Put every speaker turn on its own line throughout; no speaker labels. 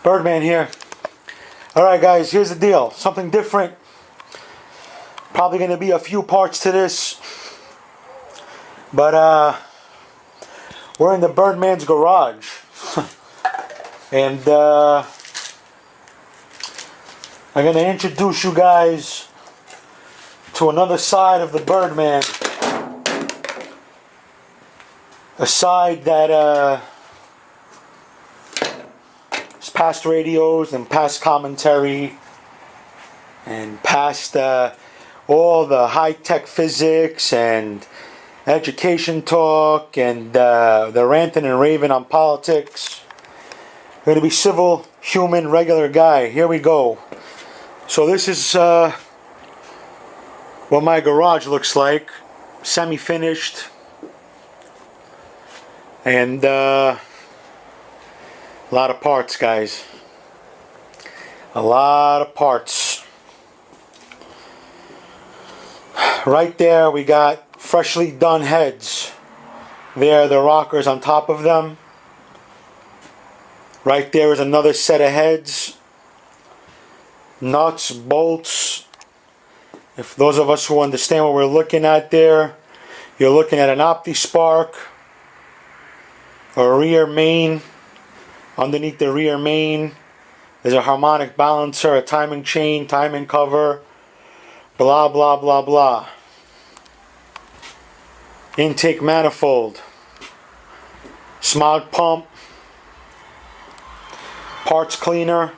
Birdman here. Alright guys, here's the deal. Something different. Probably going to be a few parts to this. But we're in the Birdman's garage. And I'm going to introduce you guys to another side of the Birdman. A side that is past radios and past commentary and past all the high-tech physics and education talk and the ranting and raving on politics. I'm going to be civil, human, regular guy. Here we go. So this is what my garage looks like. Semi-finished. And a lot of parts, guys. A lot of parts. Right there we got freshly done heads. There are the rockers on top of them. Right there is another set of heads. Nuts, bolts. If those of us who understand what we're looking at there, you're looking at an OptiSpark. A rear main. Underneath the rear main is a harmonic balancer, a timing chain, timing cover, blah blah blah blah. Intake manifold, smog pump, parts cleaner.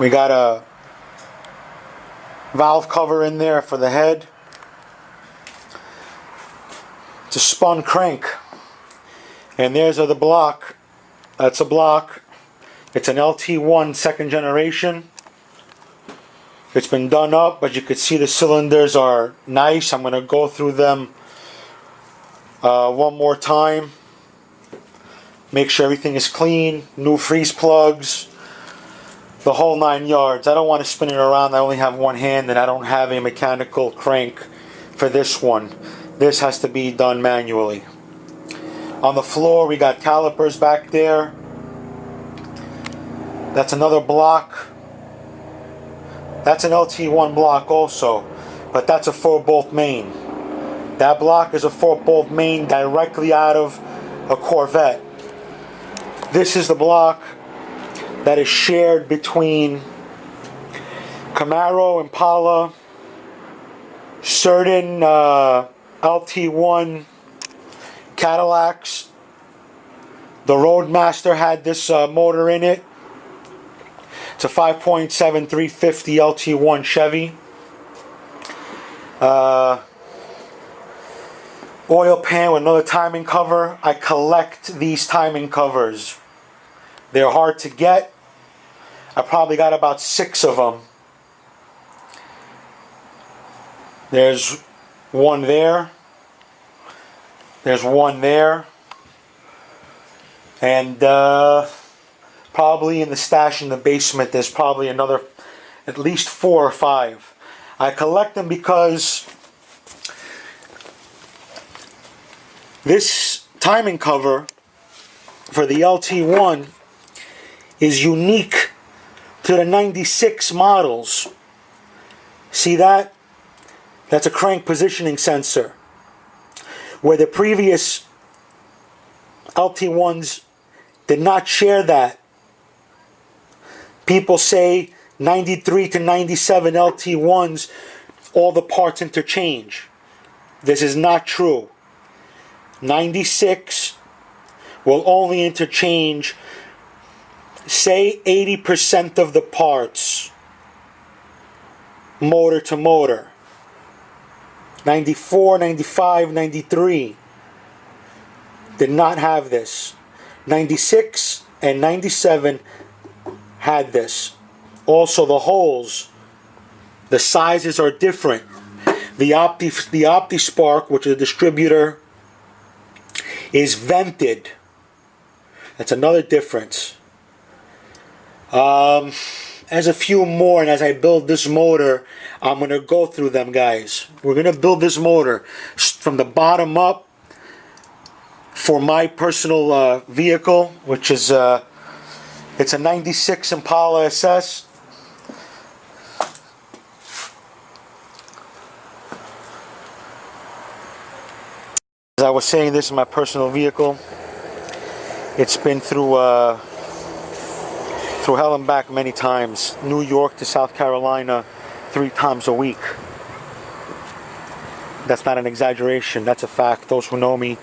We got a valve cover in there for the head. It's a spun crank. And there's the block. That's a block. It's an LT1 second generation. It's been done up, but you can see the cylinders are nice. I'm going to go through them one more time. Make sure everything is clean. New freeze plugs. The whole 9 yards. I don't want to spin it around. I only have one hand and I don't have a mechanical crank for this one. This has to be done manually. On the floor we got calipers back there. That's another block. That's an LT1 block also, but that's a 4-bolt main. That block is a 4-bolt main directly out of a Corvette. This is the block that is shared between Camaro, Impala, certain LT1 Cadillacs. The Roadmaster had this motor in it. It's a 5.7 350 LT1 Chevy. Oil pan with another timing cover. I collect these timing covers. They're hard to get. I probably got about 6 of them. There's one there. There's one there. And probably in the stash in the basement there's probably another at least 4 or 5. I collect them because this timing cover for the LT1 is unique to the 96 models. See that? That's a crank positioning sensor. Where the previous LT1s did not share that. People say 93 to 97 LT1s, all the parts interchange. This is not true. 96 will only interchange, say, 80% of the parts, motor to motor. 94, 95, 93 did not have this. 96 and 97 had this. Also the holes, the sizes are different. The OptiSpark, which is a distributor, is vented. That's another difference. As a few more, and as I build this motor, I'm going to go through them, guys. We're going to build this motor from the bottom up, for my personal vehicle, which is it's a '96 Impala SS. As I was saying, this is my personal vehicle. It's been through hell and back many times. New York to South Carolina 3 times a week. That's not an exaggeration. That's a fact. Those who know me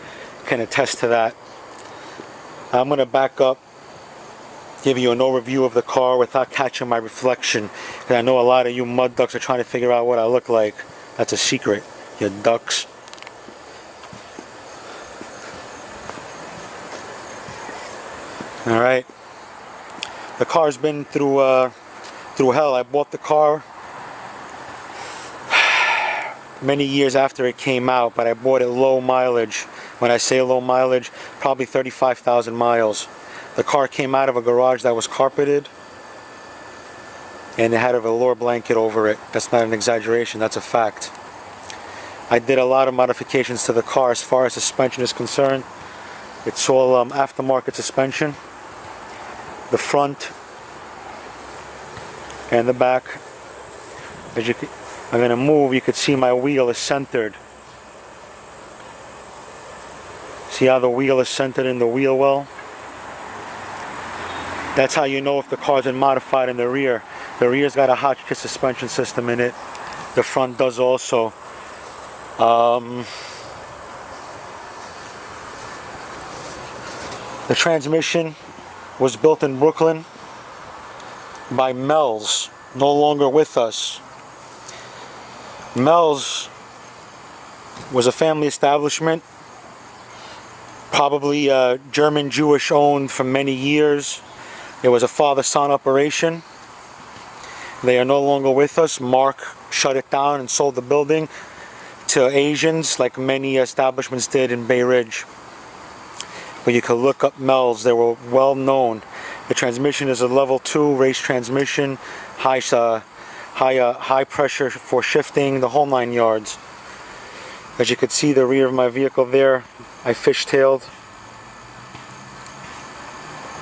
can attest to that. I'm going to back up, give you an overview of the car without catching my reflection. Because I know a lot of you mud ducks are trying to figure out what I look like. That's a secret, you ducks. Alright. The car's been through hell. I bought the car many years after it came out, but I bought it low mileage. When I say low mileage, probably 35,000 miles. The car came out of a garage that was carpeted, and it had a velour blanket over it. That's not an exaggeration, that's a fact. I did a lot of modifications to the car as far as suspension is concerned. It's all aftermarket suspension. The front and the back. As you can, I'm going to move, you could see my wheel is centered. See how the wheel is centered in the wheel well? That's how you know if the car's been modified in the rear. The rear's got a Hotchkiss suspension system in it. The front does also. The transmission was built in Brooklyn by Mel's, no longer with us. Mel's was a family establishment, probably German Jewish owned for many years. It was a father-son operation. They are no longer with us. Mark shut it down and sold the building to Asians, like many establishments did in Bay Ridge. But you can look up Mel's. They were well known. The transmission is a level 2 race transmission, high pressure for shifting, the whole 9 yards. As you can see, the rear of my vehicle there, I fishtailed.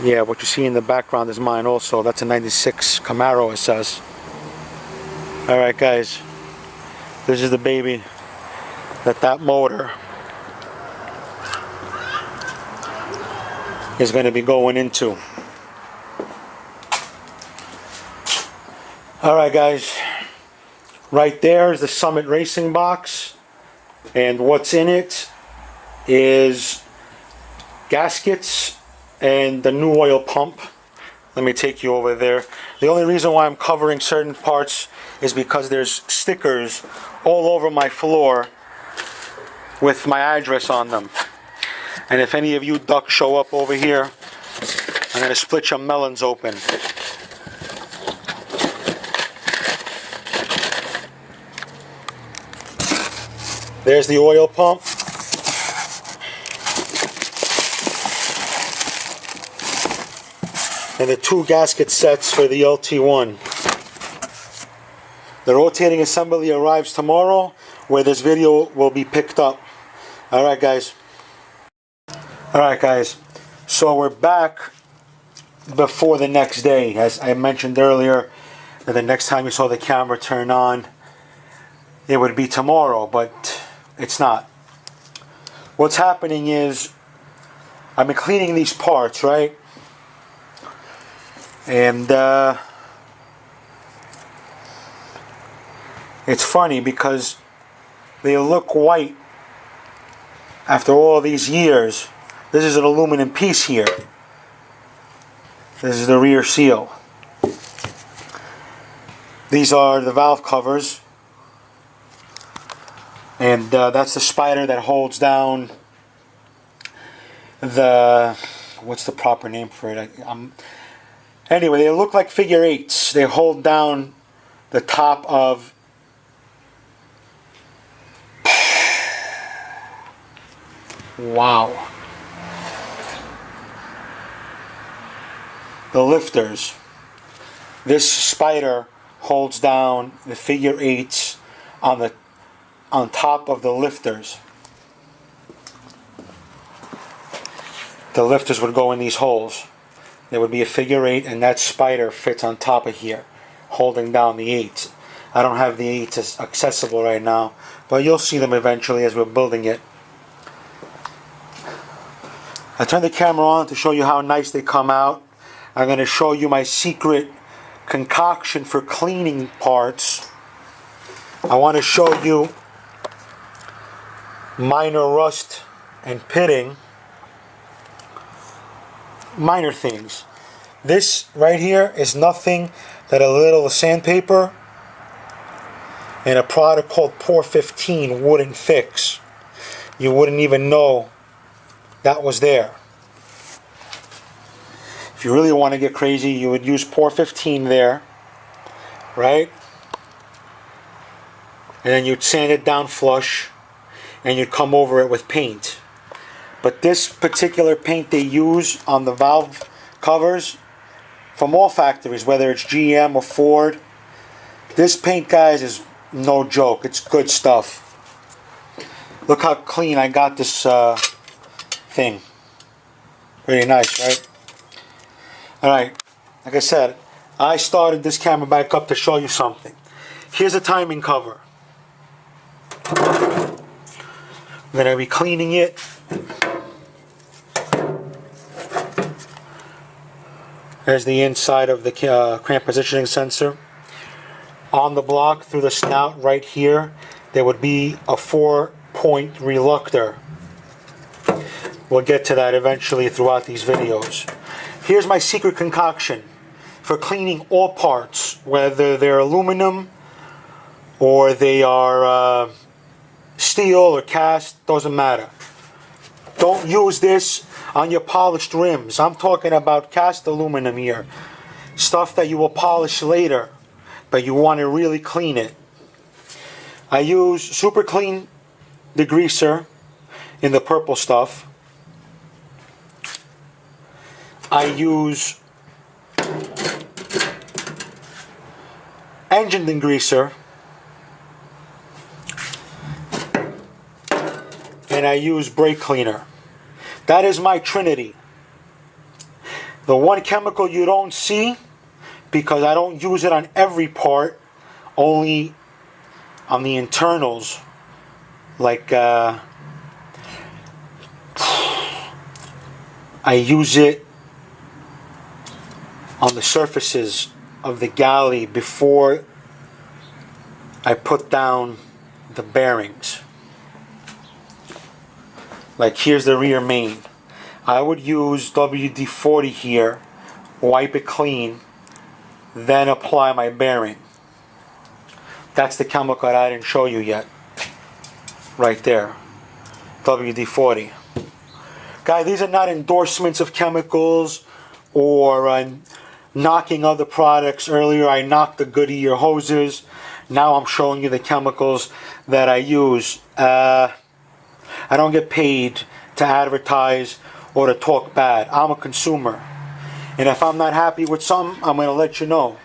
Yeah, what you see in the background is mine also. That's a '96 Camaro SS. Alright guys, this is the baby that motor is going to be going into. Alright guys, right there is the Summit Racing box, and what's in it is gaskets and the new oil pump. Let me take you over there. The only reason why I'm covering certain parts is because there's stickers all over my floor with my address on them. And if any of you ducks show up over here, I'm going to split your melons open. There's the oil pump. And the 2 gasket sets for the LT1. The rotating assembly arrives tomorrow, where this video will be picked up. Alright guys. Alright guys. So we're back before the next day. As I mentioned earlier, that the next time you saw the camera turn on, it would be tomorrow, but it's not. What's happening is, I've been cleaning these parts, right? And it's funny because they look white after all these years. This is an aluminum piece here. This is the rear seal. These are the valve covers. And that's the spider that holds down the, what's the proper name for it? Anyway, they look like figure 8s. They hold down the top of wow. The lifters. This spider holds down the figure 8s on top of the lifters. the lifters would go in these holes. There would be a figure 8, and that spider fits on top of here, holding down the 8s. I don't have the 8s accessible right now, but you'll see them eventually as we're building it. I turned the camera on to show you how nice they come out. I'm going to show you my secret concoction for cleaning parts. I want to show you minor rust and pitting. Minor things. This right here is nothing but a little sandpaper and a product called Pour 15 wouldn't fix. You wouldn't even know that was there. If you really want to get crazy, you would use Pour 15 there, right? And then you'd sand it down flush and you'd come over it with paint. But this particular paint they use on the valve covers from all factories, whether it's GM or Ford, this paint, guys, is no joke. It's good stuff. Look how clean I got this thing. Pretty nice, right? Alright, like I said, I started this camera back up to show you something. Here's a timing cover. I'm going to be cleaning it. There's the inside of the cramp positioning sensor. On the block through the snout right here, there would be a 4-point reluctor. We'll get to that eventually throughout these videos. Here's my secret concoction for cleaning all parts, whether they're aluminum or they are steel or cast, doesn't matter. Don't use this on your polished rims. I'm talking about cast aluminum here. Stuff that you will polish later, but you want to really clean it. I use Super Clean degreaser in the purple stuff. I use engine degreaser, and I use brake cleaner. That is my trinity. The one chemical you don't see, because I don't use it on every part, only on the internals, like I use it on the surfaces of the galley before I put down the bearings. Like here's the rear main. I would use WD-40 here, wipe it clean, then apply my bearing. That's the chemical that I didn't show you yet. Right there. WD-40. Guys, these are not endorsements of chemicals or knocking other products. Earlier I knocked the Goodyear hoses. Now I'm showing you the chemicals that I use. I don't get paid to advertise or to talk bad. I'm a consumer. And if I'm not happy with something, I'm going to let you know.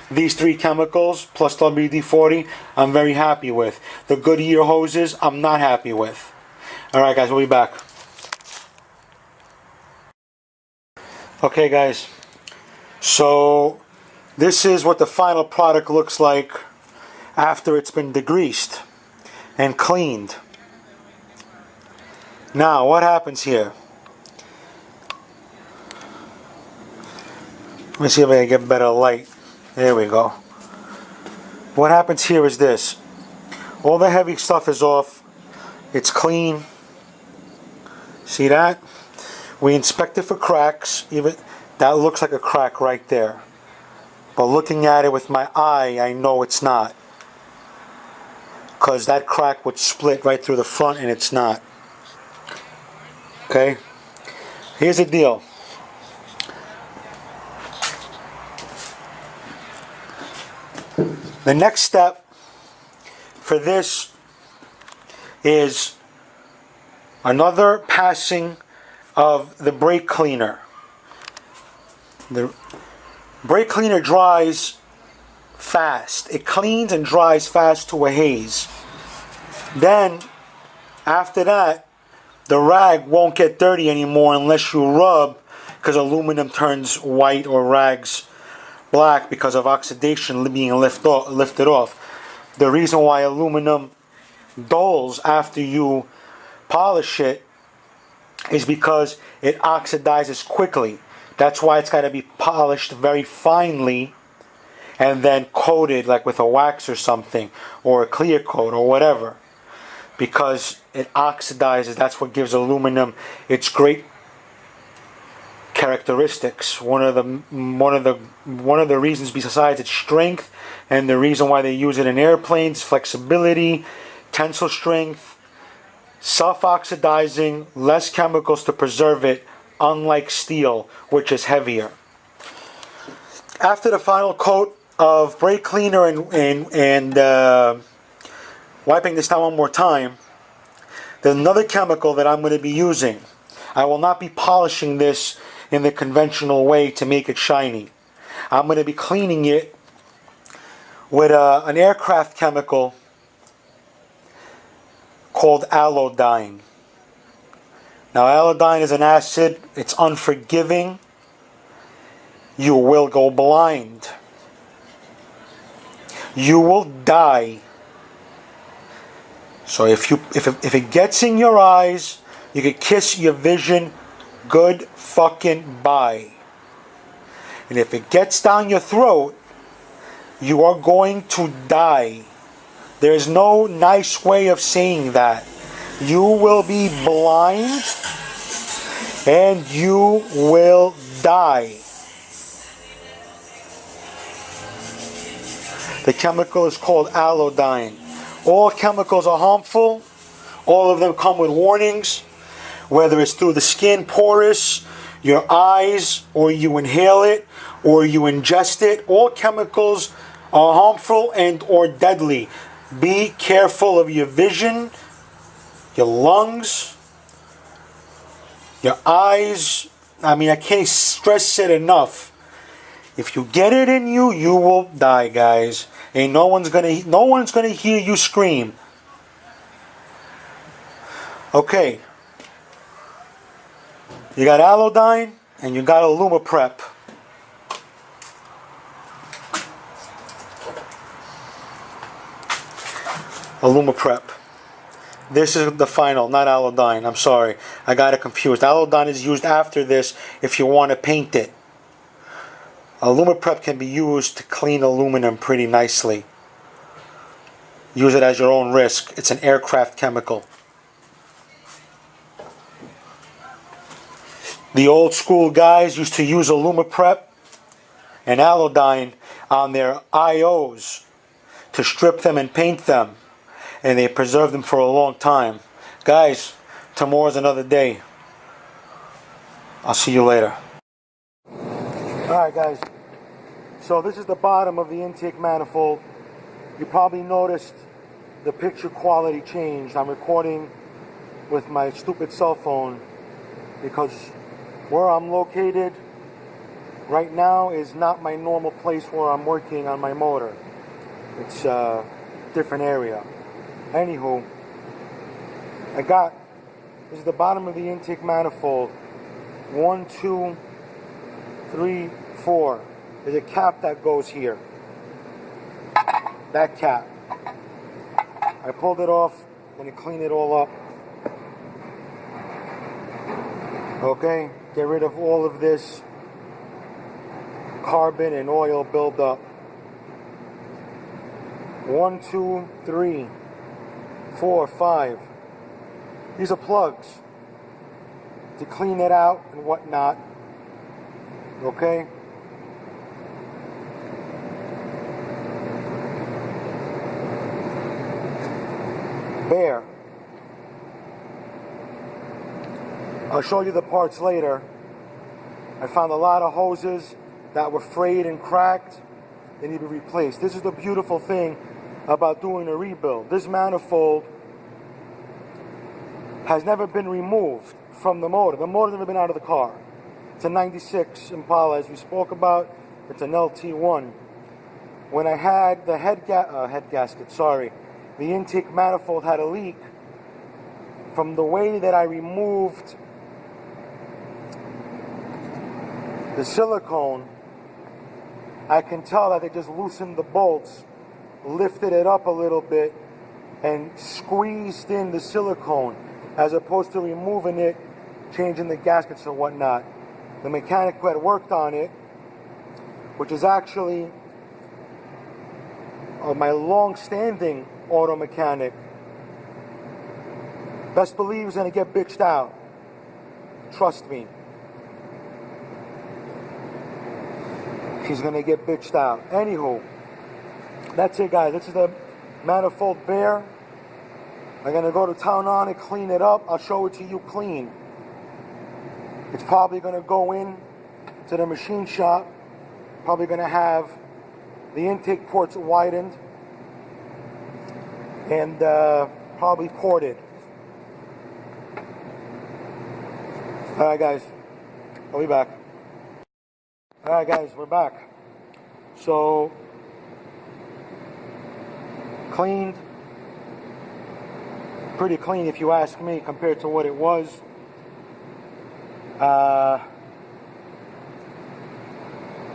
These 3 chemicals plus WD-40, I'm very happy with. The Goodyear hoses, I'm not happy with. Alright guys, we'll be back. Okay guys, so this is what the final product looks like after it's been degreased and cleaned. Now, what happens here? Let me see if I can get better light. There we go. What happens here is this. All the heavy stuff is off. It's clean. See that? We inspect it for cracks. Even that looks like a crack right there. But looking at it with my eye, I know it's not. Because that crack would split right through the front and it's not. Okay? Here's the deal. The next step for this is another passing of the brake cleaner. The brake cleaner dries fast. It cleans and dries fast to a haze. Then, after that, the rag won't get dirty anymore unless you rub, because aluminum turns white or rags black because of oxidation being lifted off. The reason why aluminum dulls after you polish it is because it oxidizes quickly. That's why it's got to be polished very finely and then coated like with a wax or something, or a clear coat or whatever, because it oxidizes. That's what gives aluminum its great characteristics. One of the reasons, besides its strength, and the reason why they use it in airplanes: flexibility, tensile strength, self-oxidizing, less chemicals to preserve it, unlike steel, which is heavier. After the final coat of brake cleaner and wiping this down one more time, there's another chemical that I'm going to be using. I will not be polishing this in the conventional way to make it shiny. I'm going to be cleaning it with an aircraft chemical called allodyne. Now, allodyne is an acid. It's unforgiving. You will go blind. You will die. So if it gets in your eyes, you could kiss your vision good fucking bye. And if it gets down your throat, you are going to die. There's no nice way of saying that. You will be blind and you will die. The chemical is called allodyne. All chemicals are harmful. All of them come with warnings, whether it's through the skin, porous, your eyes, or you inhale it, or you ingest it. All chemicals are harmful and or deadly. Be careful of your vision, your lungs, your eyes. I mean, I can't stress it enough. If you get it in you, you will die, guys. And no one's gonna hear you scream. Okay. You got allodyne and you got Alumaprep. Alumaprep. This is the final, not allodyne. I'm sorry. I got it confused. Allodyne is used after this if you want to paint it. Alumaprep can be used to clean aluminum pretty nicely. Use it as your own risk. It's an aircraft chemical. The old school guys used to use Alumaprep and allodyne on their IOs to strip them and paint them. And they preserved them for a long time. Guys, tomorrow's another day. I'll see you later. Alright guys, so this is the bottom of the intake manifold. You probably noticed the picture quality changed. I'm recording with my stupid cell phone because where I'm located right now is not my normal place where I'm working on my motor. It's a different area. Anywho, this is the bottom of the intake manifold. 1, 2, 3, 4. There's a cap that goes here. That cap. I pulled it off and I cleaned it all up. Okay, get rid of all of this carbon and oil buildup. 1, 2, 3, 4, 5. These are plugs to clean it out and whatnot. Okay? There. I'll show you the parts later. I found a lot of hoses that were frayed and cracked. They need to be replaced. This is the beautiful thing about doing a rebuild. This manifold has never been removed from the motor. The motor's never been out of the car. It's a 96 Impala, as we spoke about. It's an LT1. When I had the the intake manifold had a leak, from the way that I removed the silicone, I can tell that they just loosened the bolts, lifted it up a little bit, and squeezed in the silicone, as opposed to removing it, changing the gaskets or whatnot. The mechanic who had worked on it, which is actually my long-standing auto mechanic, best believe he's going to get bitched out. Trust me. He's going to get bitched out. Anywho, that's it, guys. This is the manifold bare. I'm going to go to town on it, clean it up. I'll show it to you clean. It's probably going to go in to the machine shop. Probably going to have the intake ports widened and probably ported. Alright guys, I'll be back. Alright guys, we're back. So, cleaned. Pretty clean if you ask me compared to what it was.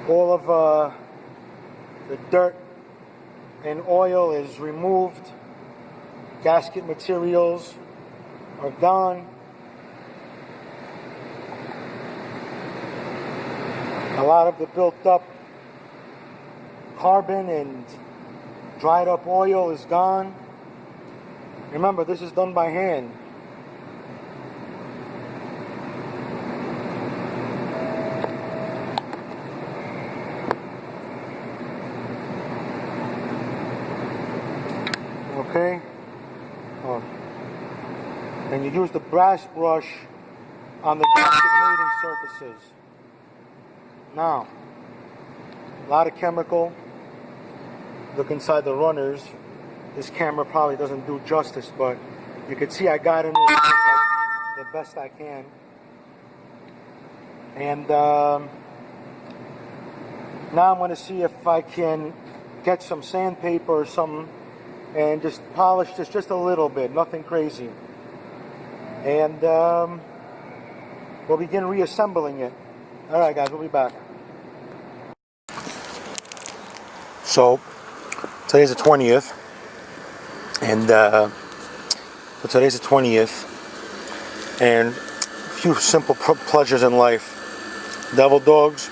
All of the dirt and oil is removed. Gasket materials are gone. A lot of the built up carbon and dried up oil is gone. Remember, this is done by hand. Okay? Oh. And you use the brass brush on the gasket mating surfaces. Now, a lot of chemical. Look inside the runners. This camera probably doesn't do justice, but you can see I got in there the best I can. And now I'm going to see if I can get some sandpaper or something and just polish this just a little bit, nothing crazy. And we'll begin reassembling it. Alright guys, we'll be back. So, today's the 20th. And so today's the 20th. And a few simple pleasures in life. Devil dogs.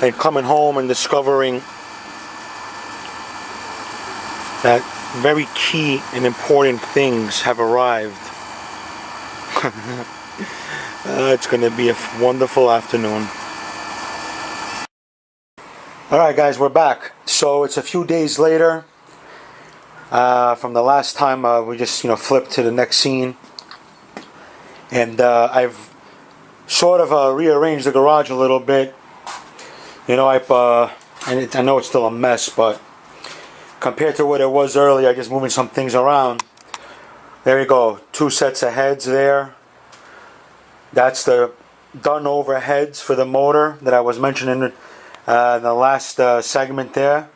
And coming home and discovering that very key and important things have arrived. It's going to be a wonderful afternoon. Alright guys, we're back. So it's a few days later from the last time we just flipped to the next scene. And I've sort of rearranged the garage a little bit. I know it's still a mess, but compared to what it was earlier, I'm just moving some things around. There you go, 2 sets of heads there. That's the done over heads for the motor that I was mentioning in the last segment there.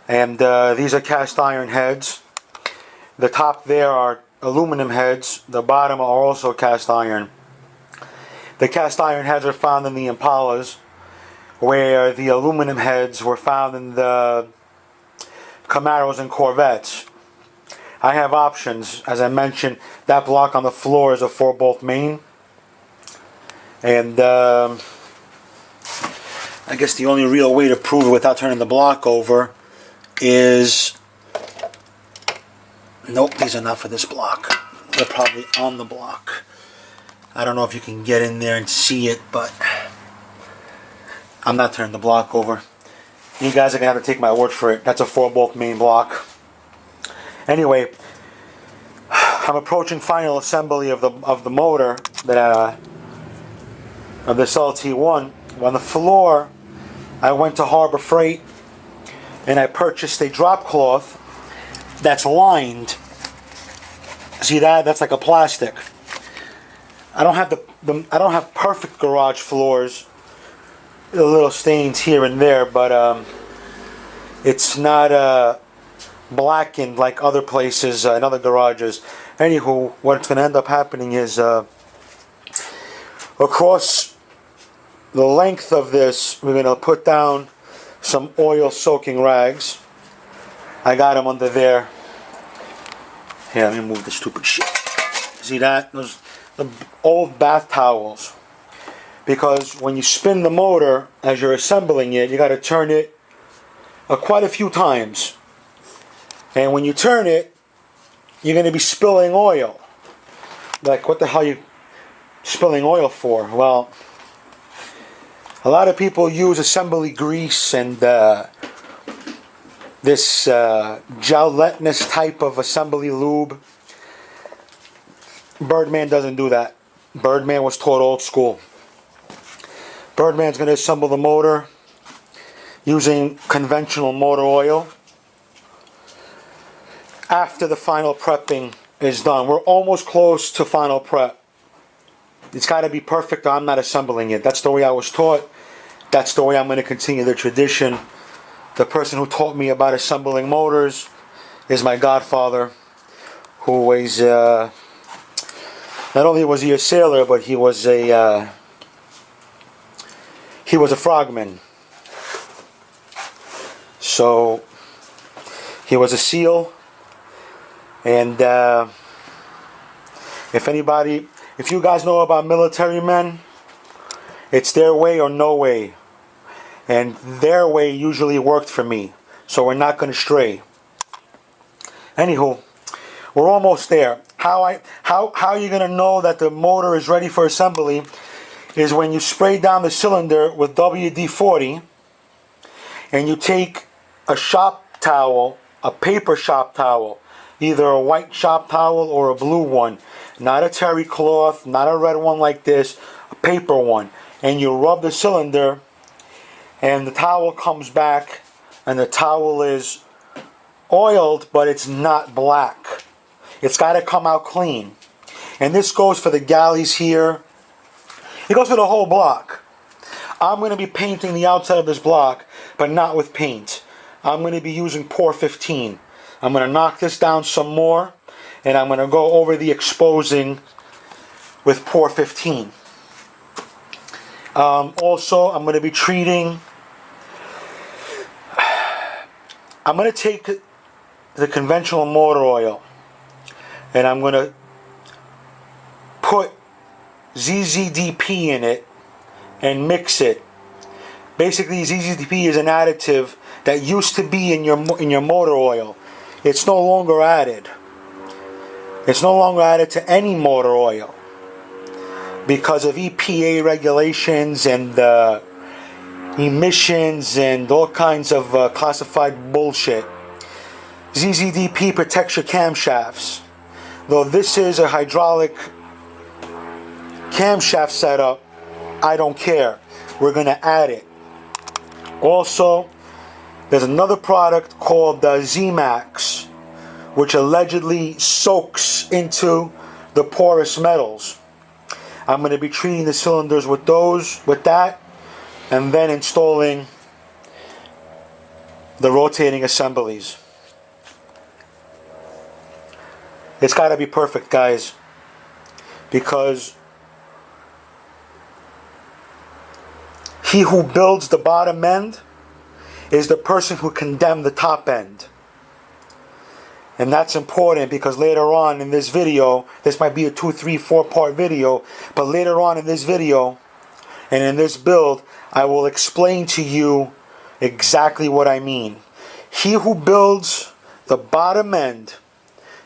And these are cast iron heads. The top there are aluminum heads. The bottom are also cast iron. The cast iron heads are found in the Impalas, where the aluminum heads were found in the Camaros and Corvettes. I have options. As I mentioned, that block on the floor is a 4-bolt main. And I guess the only real way to prove it without turning the block over is... Nope, these are not for this block. They're probably on the block. I don't know if you can get in there and see it, but I'm not turning the block over. You guys are going to have to take my word for it. That's a 4-bolt main block. Anyway, I'm approaching final assembly of the motor that of this LT1. On the floor, I went to Harbor Freight and I purchased a drop cloth that's lined. See that? That's like a plastic. I don't have I don't have perfect garage floors. A little stains here and there, but it's not blackened like other places in other garages. Anywho, what's going to end up happening is across the length of this, we're going to put down some oil soaking rags. I got them under there. Here, let me move the stupid shit. See that? Those the old bath towels. Because when you spin the motor as you're assembling it, you got to turn it quite a few times. And when you turn it, you're going to be spilling oil. Like, what the hell are you spilling oil for? Well, a lot of people use assembly grease and this gelatinous type of assembly lube. Birdman doesn't do that. Birdman was taught old school. Birdman's going to assemble the motor using conventional motor oil after the final prepping is done. We're almost close to final prep. It's got to be perfect or I'm not assembling it. That's the way I was taught. That's the way I'm going to continue the tradition. The person who taught me about assembling motors is my godfather, who was not only was he a sailor, but he was a frogman. So he was a SEAL, and if you guys know about military men, it's their way or no way, and their way usually worked for me. So we're not going to stray. Anywho, we're almost there. How you're going to know that the motor is ready for assembly is when you spray down the cylinder with WD-40 and you take a shop towel, a paper shop towel, either a white shop towel or a blue one, not a terry cloth, not a red one like this, a paper one, and you rub the cylinder and the towel comes back and the towel is oiled, but it's not black. It's got to come out clean. And this goes for the galleys here. It goes for the whole block. I'm going to be painting the outside of this block, but not with paint. I'm going to be using Pour 15. I'm going to knock this down some more, and I'm going to go over the exposing with Pour 15. Also, I'm going to be treating... I'm going to take the conventional motor oil, and I'm going to put ZZDP in it and mix it. Basically, ZZDP is an additive that used to be in your motor oil. It's no longer added. It's no longer added to any motor oil because of EPA regulations and emissions and all kinds of classified bullshit. ZZDP protects your camshafts. Though this is a hydraulic camshaft setup, I don't care. We're going to add it. Also, there's another product called Z-Max, which allegedly soaks into the porous metals. I'm going to be treating the cylinders with that, and then installing the rotating assemblies. It's got to be perfect, guys, because he who builds the bottom end is the person who condemned the top end. And that's important because later on in this video, this might be a 2, 3, 4 part video, but later on in this video and in this build, I will explain to you exactly what I mean. He who builds the bottom end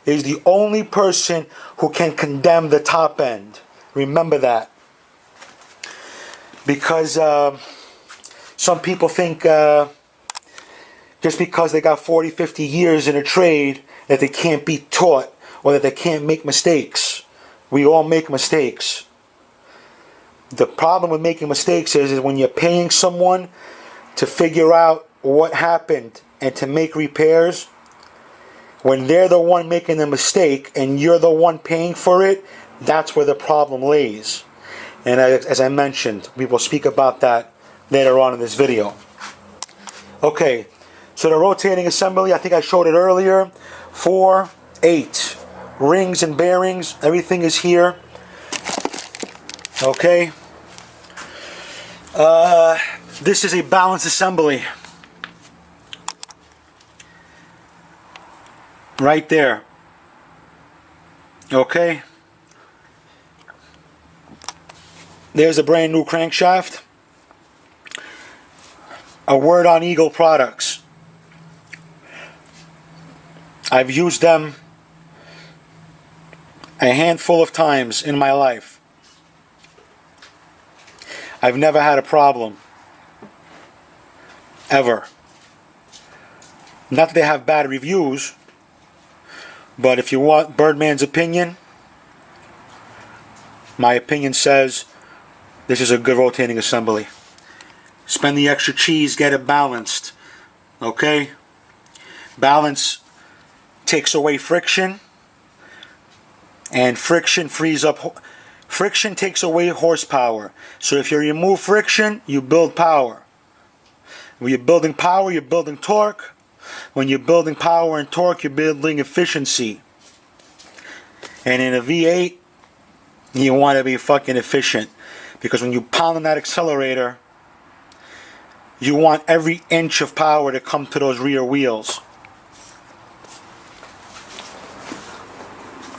is the only person who can condemn the top end. Remember that. Because some people think just because they got 40, 50 years in a trade that they can't be taught or that they can't make mistakes. We all make mistakes. The problem with making mistakes is when you're paying someone to figure out what happened and to make repairs, when they're the one making the mistake and you're the one paying for it, that's where the problem lays. And as I mentioned, we will speak about that later on in this video. Okay, So the rotating assembly, I think I showed it earlier. 4, 8 rings and bearings. Everything is here. Okay. This is a balanced assembly. Right there. Okay. There's a brand new crankshaft. A word on Eagle products. I've used them a handful of times in my life. I've never had a problem. Ever. Not that they have bad reviews, but if you want Birdman's opinion, my opinion says this is a good rotating assembly. Spend the extra cheese, get it balanced. Okay? Balance takes away friction, and friction frees up. Friction takes away horsepower. So if you remove friction, you build power. When you're building power, you're building torque. When you're building power and torque, you're building efficiency. And in a V8, you want to be fucking efficient. Because when you pound on that accelerator, you want every inch of power to come to those rear wheels.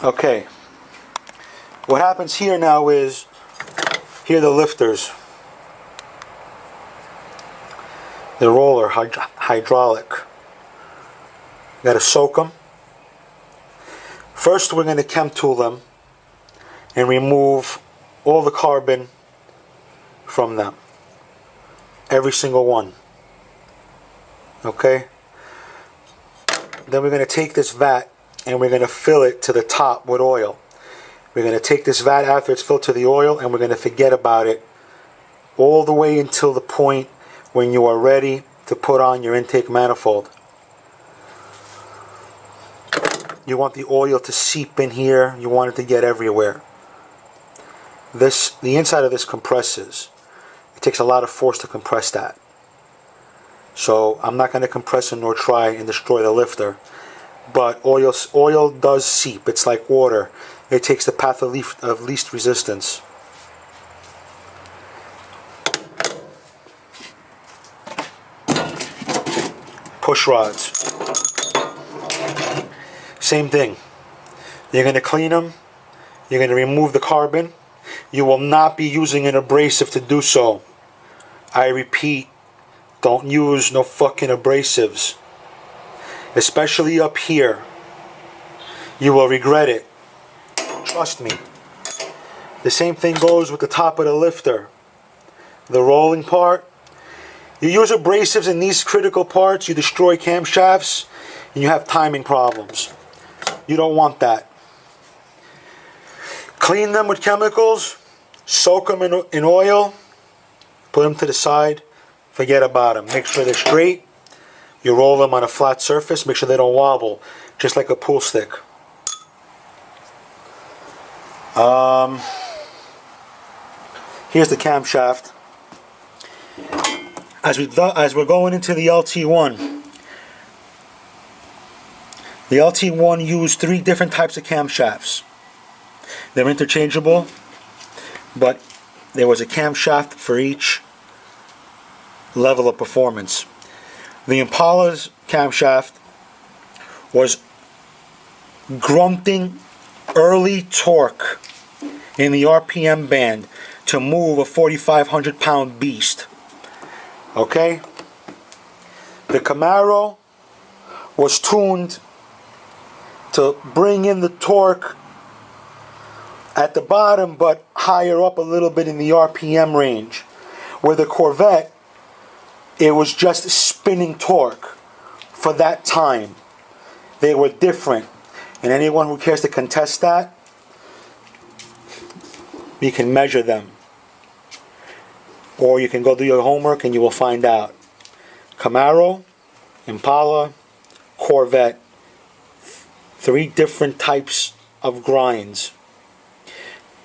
Okay. What happens here now is, here are the lifters. The roller, hydraulic. You got to soak them. First we're going to chem tool them and remove all the carbon from them. Every single one. Okay? Then we're going to take this vat and we're going to fill it to the top with oil. We're going to take this vat after it's filled to the oil and we're going to forget about it all the way until the point when you are ready to put on your intake manifold. You want the oil to seep in here. You want it to get everywhere. The inside of this compresses. It takes a lot of force to compress that. So I'm not going to compress it nor try and destroy the lifter. But oil does seep. It's like water. It takes the path of least resistance. Push rods. Same thing. You're going to clean them. You're going to remove the carbon. You will not be using an abrasive to do so. I repeat, don't use no fucking abrasives. Especially up here. You will regret it. Trust me. The same thing goes with the top of the lifter. The rolling part. You use abrasives in these critical parts, you destroy camshafts, and you have timing problems. You don't want that. Clean them with chemicals, soak them in oil, put them to the side, forget about them. Make sure they're straight. You roll them on a flat surface, make sure they don't wobble, just like a pool stick. Here's the camshaft. As we're going into the LT1, the LT1 used 3 different types of camshafts. They're interchangeable, but there was a camshaft for each level of performance. The Impala's camshaft was grunting early torque in the RPM band to move a 4,500 pound beast. Okay? The Camaro was tuned to bring in the torque at the bottom but higher up a little bit in the RPM range. Where the Corvette, it was just spinning torque for that time. They were different. And anyone who cares to contest that, you can measure them. Or you can go do your homework and you will find out. Camaro, Impala, Corvette. 3 different types of grinds.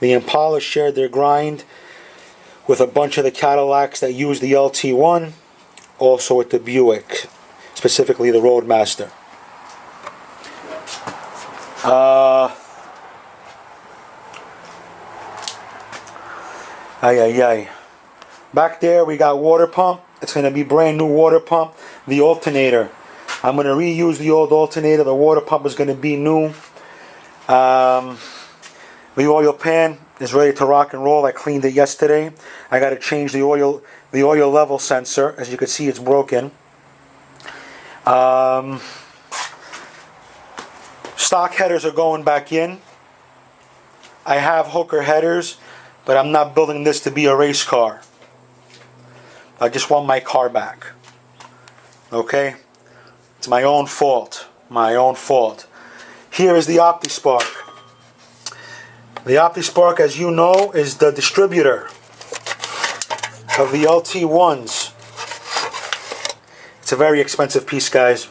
The Impala shared their grind with a bunch of the Cadillacs that used the LT1, also with the Buick. specifically the Roadmaster. Back there we got water pump. It's going to be brand new water pump. The alternator, I'm going to reuse the old alternator. The water pump is going to be new. The oil pan is ready to rock and roll. I cleaned it yesterday. I got to change the oil level sensor. As you can see, it's broken. Stock headers are going back in. I have hooker headers, but I'm not building this to be a race car. I just want my car back. Okay? It's my own fault. My own fault. Here is the OptiSpark. The OptiSpark, as you know, is the distributor of the LT1s. It's a very expensive piece, guys.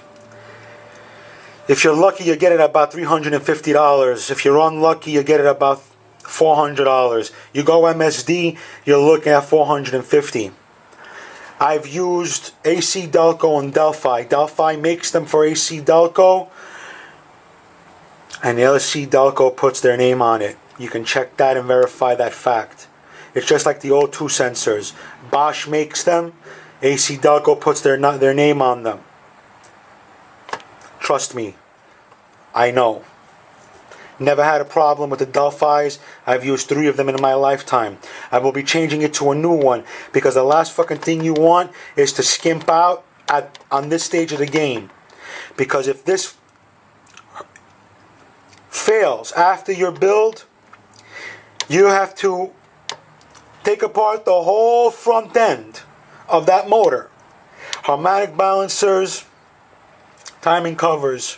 If you're lucky, you get it at about $350. If you're unlucky, you get it about $400. You go MSD, you're looking at $450. I've used AC Delco and Delphi. Delphi makes them for AC Delco, and the AC Delco puts their name on it. You can check that and verify that fact. It's just like the O2 sensors. Bosch makes them. AC Delco puts their name on them. Trust me, I know. Never had a problem with the Delphis. I've used 3 of them in my lifetime. I will be changing it to a new one because the last fucking thing you want is to skimp out on this stage of the game. Because if this fails after your build, you have to take apart the whole front end of that motor. Harmonic balancers, timing covers,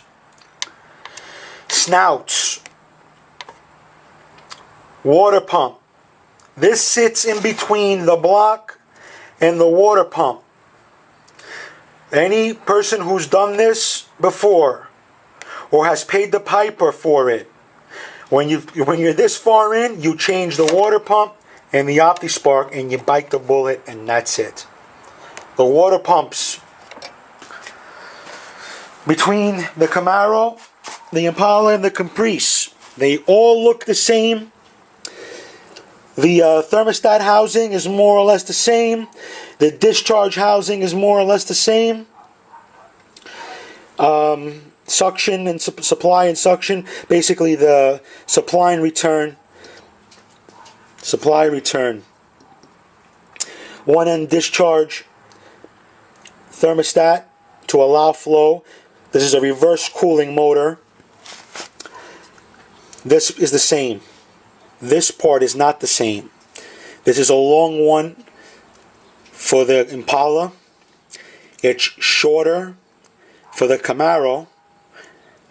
snouts, water pump. This sits in between the block and the water pump. Any person who's done this before or has paid the piper for it, when you're this far in, you change the water pump and the OptiSpark and you bite the bullet, and that's it. The water pumps between the Camaro, the Impala, and the Caprice, they all look the same. The thermostat housing is more or less the same. The discharge housing is more or less the same. Suction and supply and suction, basically the supply and return. Supply return. One end discharge thermostat to allow flow. This is a reverse cooling motor. This is the same. This part is not the same. This is a long one for the Impala. It's shorter for the Camaro.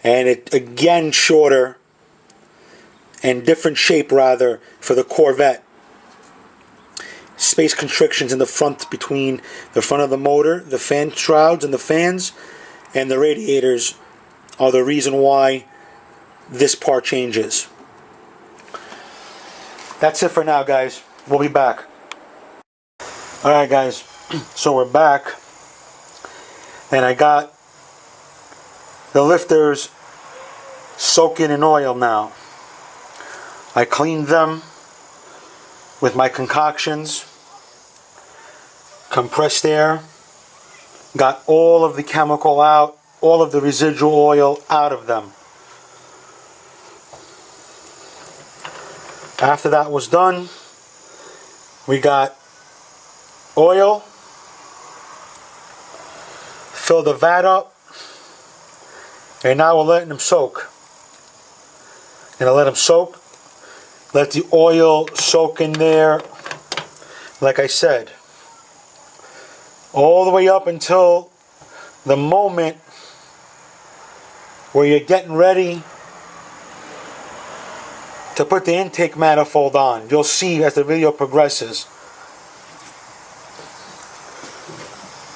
And it again shorter and different shape rather for the Corvette. Space constrictions in the front between the front of the motor, the fan shrouds and the fans, and the radiators are the reason why this part changes. That's it for now, guys. We'll be back. Alright, guys. So we're back. And I got the lifters soaking in oil now. I cleaned them with my concoctions, compressed air, got all of the chemical out, all of the residual oil out of them. After that was done, we got oil, fill the vat up, and now we're letting them soak. Gonna let them soak. Let the oil soak in there, like I said, all the way up until the moment where you're getting ready to put the intake manifold on. You'll see as the video progresses.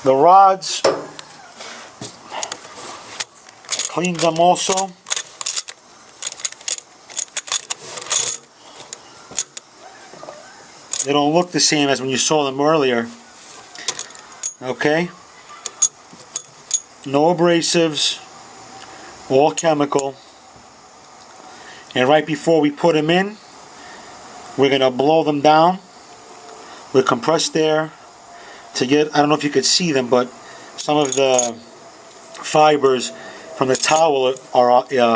The rods, cleaned them also. They don't look the same as when you saw them earlier. Okay? no abrasives, all chemical. And right before we put them in, we're going to blow them down with compressed air to get, I don't know if you could see them, but some of the fibers from the towel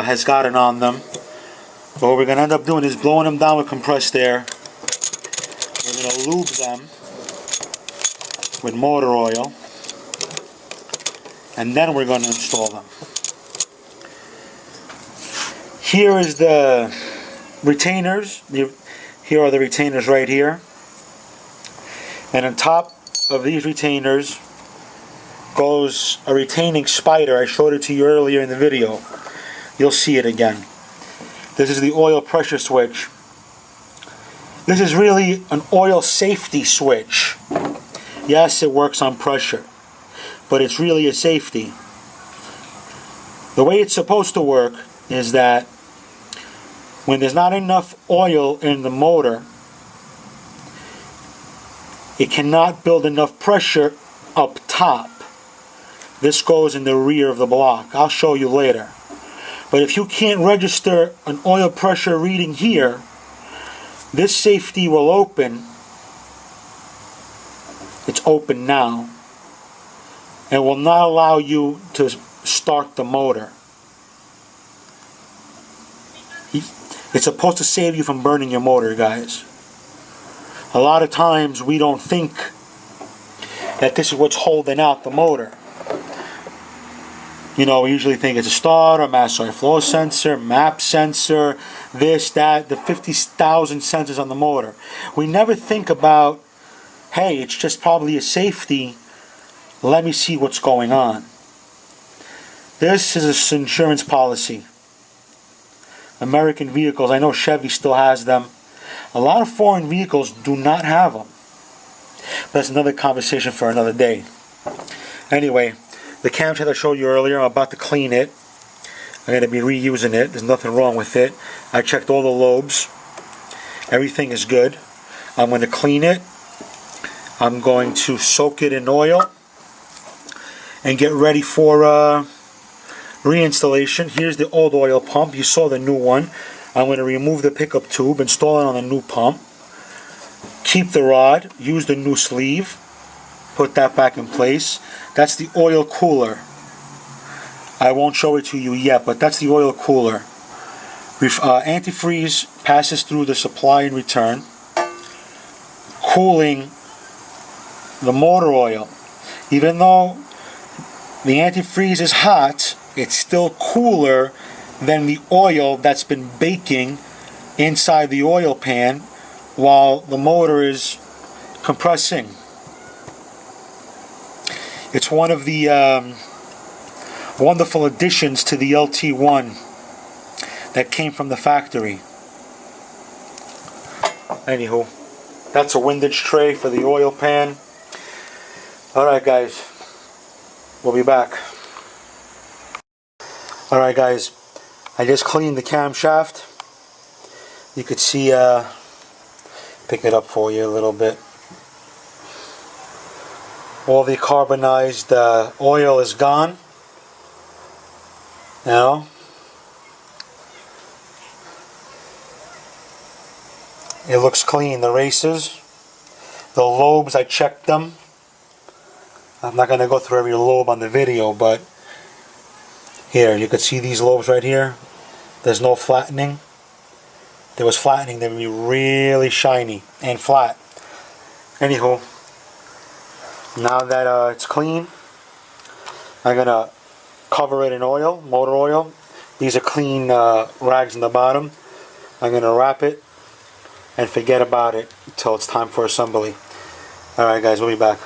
has gotten on them. But what we're going to end up doing is blowing them down with compressed air. We're going to lube them with motor oil, and then we're going to install them. Here is the retainers. Here are the retainers right here. And on top of these retainers goes a retaining spider. I showed it to you earlier in the video. You'll see it again. This is the oil pressure switch. This is really an oil safety switch. Yes, it works on pressure, but it's really a safety. The way it's supposed to work is that when there's not enough oil in the motor, it cannot build enough pressure up top. This goes in the rear of the block. I'll show you later. But if you can't register an oil pressure reading here, this safety will open. It's open now, and will not allow you to start the motor. It's supposed to save you from burning your motor, guys. A lot of times we don't think that this is what's holding out the motor. You know, we usually think it's a starter, mass oil flow sensor, map sensor, this, that, the 50,000 sensors on the motor. We never think about, hey, it's just probably a safety. Let me see what's going on. This is an insurance policy. American vehicles, I know Chevy still has them. A lot of foreign vehicles do not have them. That's another conversation for another day. Anyway, the camshaft I showed you earlier, I'm about to clean it. I'm going to be reusing it. There's nothing wrong with it. I checked all the lobes. Everything is good. I'm going to clean it. I'm going to soak it in oil and get ready for reinstallation. Here's the old oil pump. You saw the new one. I'm going to remove the pickup tube, install it on the new pump, keep the rod, use the new sleeve, put that back in place. That's the oil cooler. I won't show it to you yet, but that's the oil cooler. Antifreeze passes through the supply and return, cooling the motor oil. Even though the antifreeze is hot, it's still cooler than the oil that's been baking inside the oil pan while the motor is compressing. It's one of the wonderful additions to the LT1 that came from the factory. Anywho, that's a windage tray for the oil pan. Alright guys, we'll be back. Alright guys, I just cleaned the camshaft. You could see, pick it up for you a little bit. All the carbonized oil is gone. Now, it looks clean. The races, the lobes, I checked them. I'm not going to go through every lobe on the video, but here, you could see these lobes right here. There's no flattening. If there was flattening, they would be really shiny and flat. Anywho, now that it's clean, I'm going to cover it in oil, motor oil. These are clean rags in the bottom. I'm going to wrap it and forget about it until it's time for assembly. Alright guys, we'll be back.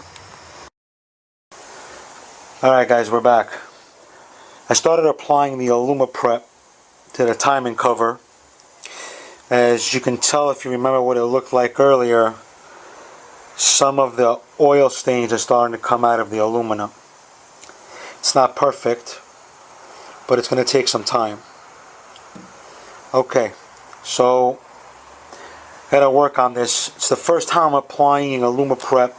Alright guys, we're back. I started applying the Aluma Prep to the timing cover. As you can tell, if you remember what it looked like earlier, some of the oil stains are starting to come out of the aluminum. It's not perfect, but it's going to take some time. Okay, so I gotta work on this. It's the first time I'm applying Aluma Prep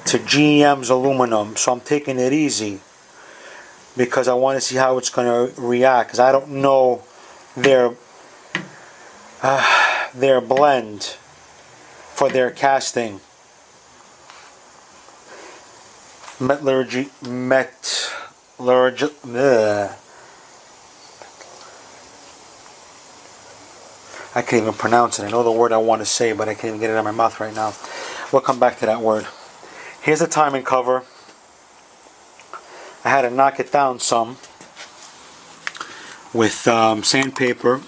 to GM's aluminum, so I'm taking it easy. because I want to see how it's going to react, because I don't know their blend for their casting. I can't even pronounce it. I know the word I want to say, but I can't even get it out of my mouth right now. We'll come back to that word. Here's the timing cover. I had to knock it down some with sandpaper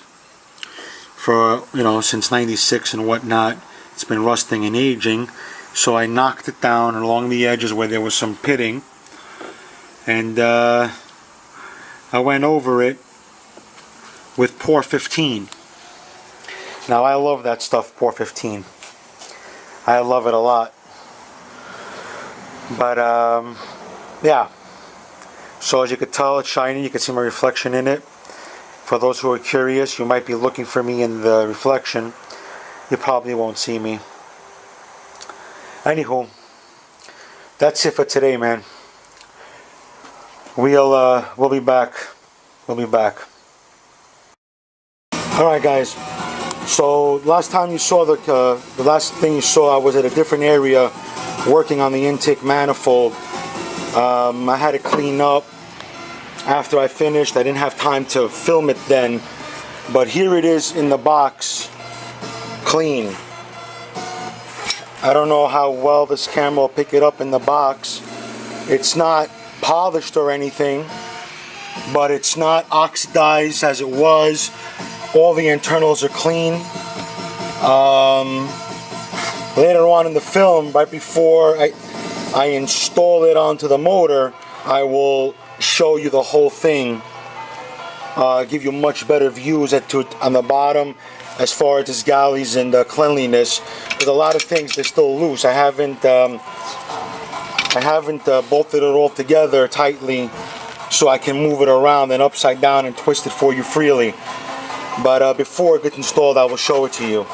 for, since '96 and whatnot. It's been rusting and aging. So I knocked it down along the edges where there was some pitting. And I went over it with Pour 15. Now I love that stuff, Pour 15. I love it a lot. But yeah. So as you can tell, it's shiny. You can see my reflection in it. For those who are curious, you might be looking for me in the reflection. You probably won't see me. Anywho, that's it for today, man. We'll be back. We'll be back. All right, guys. So last time you saw the last thing you saw, I was at a different area working on the intake manifold. I had to clean up after I finished. I didn't have time to film it then, but here it is in the box, clean. I don't know how well this camera will pick it up in the box. It's not polished or anything, but it's not oxidized as it was. All the internals are clean. Later on in the film, right before I install it onto the motor, I will show you the whole thing. Give you much better views on the bottom as far as its galleys and cleanliness. Because a lot of things, they're still loose. I haven't bolted it all together tightly so I can move it around and upside down and twist it for you freely. But before it gets installed, I will show it to you.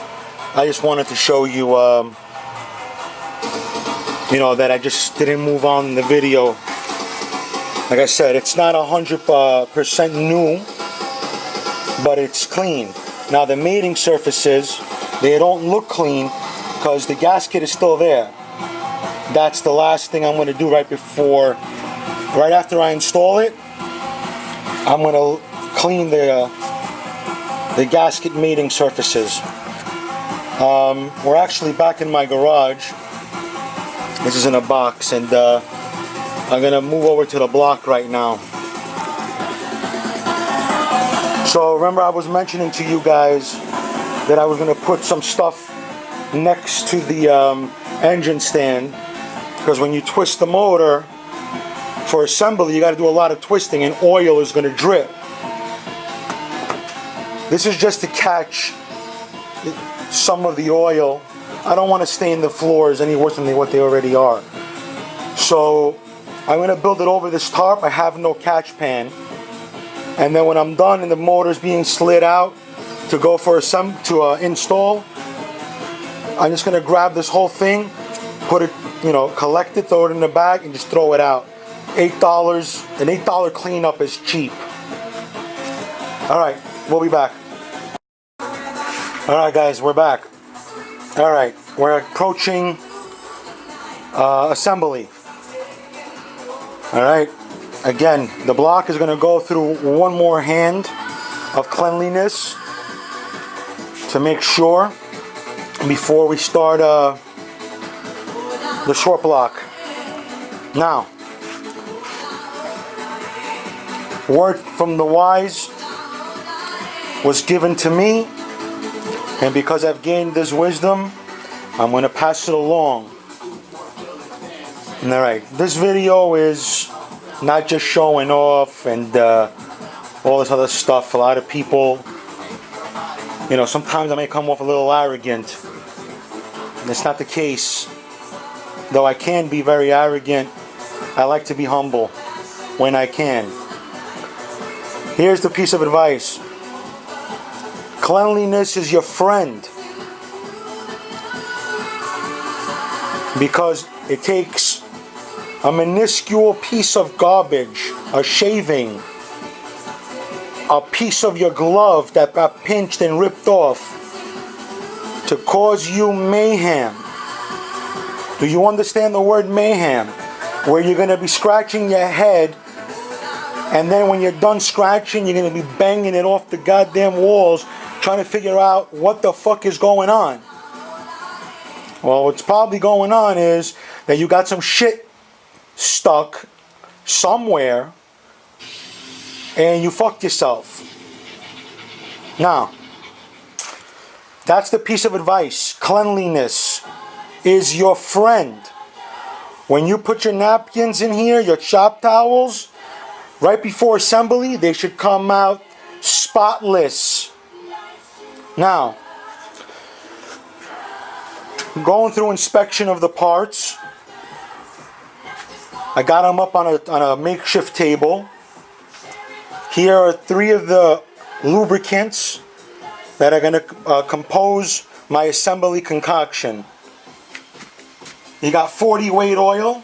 I just wanted to show you, that I just didn't move on in the video. Like I said, it's not 100% new, but it's clean. Now the mating surfaces, they don't look clean because the gasket is still there. That's the last thing I'm going to do right after I install it. I'm going to clean the gasket mating surfaces. We're actually back in my garage. This is in a box, and I'm going to move over to the block right now. So remember, I was mentioning to you guys that I was going to put some stuff next to the engine stand, because when you twist the motor for assembly, you got to do a lot of twisting, and oil is going to drip. This is just to catch some of the oil. I don't want to stain the floors any worse than what they already are. So I'm going to build it over this tarp. I have no catch pan. And then when I'm done and the motor's being slid out to go for install, I'm just going to grab this whole thing, put it, collect it, throw it in the bag, and just throw it out. $8. An $8 cleanup is cheap. All right, we'll be back. All right, guys, we're back. All right, we're approaching assembly. All right. Again, the block is going to go through one more hand of cleanliness to make sure before we start the short block. Now, word from the wise was given to me, and because I've gained this wisdom, I'm going to pass it along. All right, this video is not just showing off and all this other stuff. A lot of people, sometimes I may come off a little arrogant. That's not the case. Though I can be very arrogant, I like to be humble when I can. Here's the piece of advice. Cleanliness is your friend. Because it takes a minuscule piece of garbage, a shaving, a piece of your glove that got pinched and ripped off to cause you mayhem. Do you understand the word mayhem? Where you're going to be scratching your head, and then when you're done scratching, you're going to be banging it off the goddamn walls trying to figure out what the fuck is going on. Well, what's probably going on is that you got some shit stuck somewhere and you fucked yourself. Now, that's the piece of advice. Cleanliness is your friend. When you put your napkins in here, your shop towels, right before assembly, they should come out spotless. Now, going through inspection of the parts, I got them up on a makeshift table. Here are 3 of the lubricants that are going to compose my assembly concoction. You got 40 weight oil,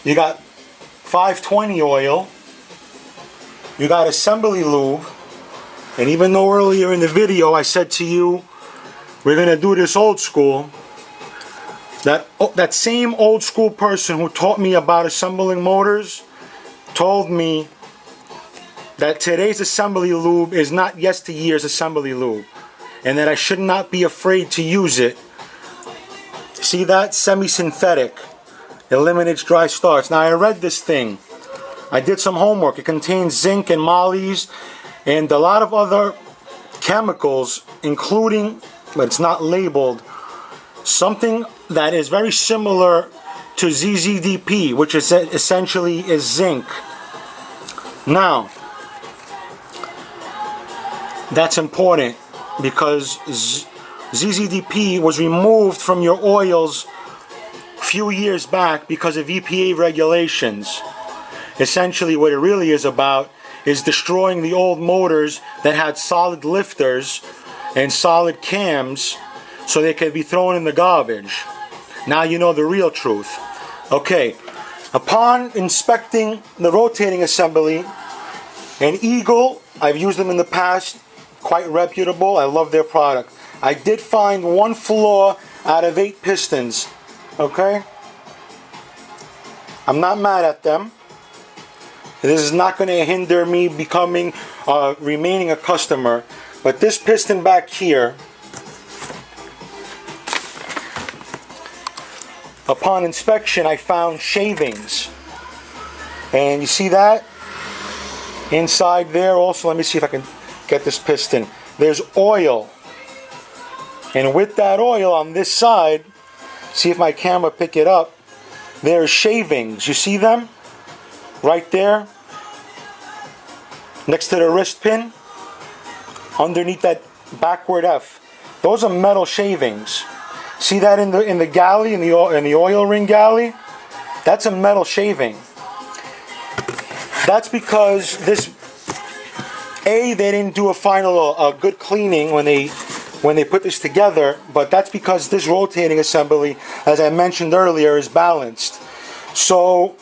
you got 520 oil, you got assembly lube, and even though earlier in the video I said to you we're going to do this old school, that same old school person who taught me about assembling motors told me that today's assembly lube is not yesteryear's assembly lube, and that I should not be afraid to use it. See that? Semi-synthetic. Eliminates dry starts. Now I read this thing. I did some homework. It contains zinc and mollies and a lot of other chemicals, including, but it's not labeled, something that is very similar to ZZDP, which is essentially is zinc. Now, that's important because ZZDP was removed from your oils a few years back because of EPA regulations. Essentially what it really is about is destroying the old motors that had solid lifters and solid cams so they could be thrown in the garbage. Now you know the real truth. Okay, upon inspecting the rotating assembly, an Eagle, I've used them in the past, quite reputable, I love their product. I did find 1 flaw out of 8 pistons, okay? I'm not mad at them. This is not going to hinder me remaining a customer, but this piston back here, upon inspection I found shavings, and you see that? Inside there also, let me see if I can get this piston. There's oil. And with that oil on this side, see if my camera pick it up, there's shavings. You see them? Right there. Next to the wrist pin. Underneath that backward F. Those are metal shavings. See that in the galley, in the oil ring galley? That's a metal shaving. That's because they didn't do a good cleaning when they put this together, but that's because this rotating assembly, as I mentioned earlier, is balanced. So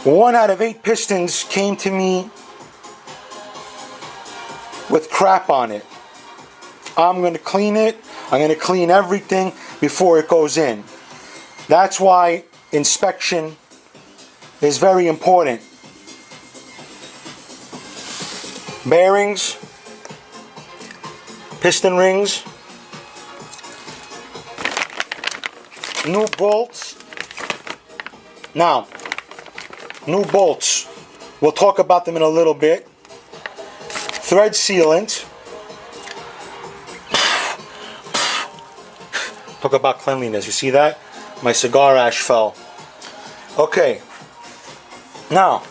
1 out of 8 pistons came to me with crap on it. I'm going to clean it. I'm going to clean everything before it goes in. That's why inspection is very important. Bearings, piston rings, new bolts. Now, new bolts. We'll talk about them in a little bit. Thread sealant. Talk about cleanliness. You see that? My cigar ash fell. Okay. Now,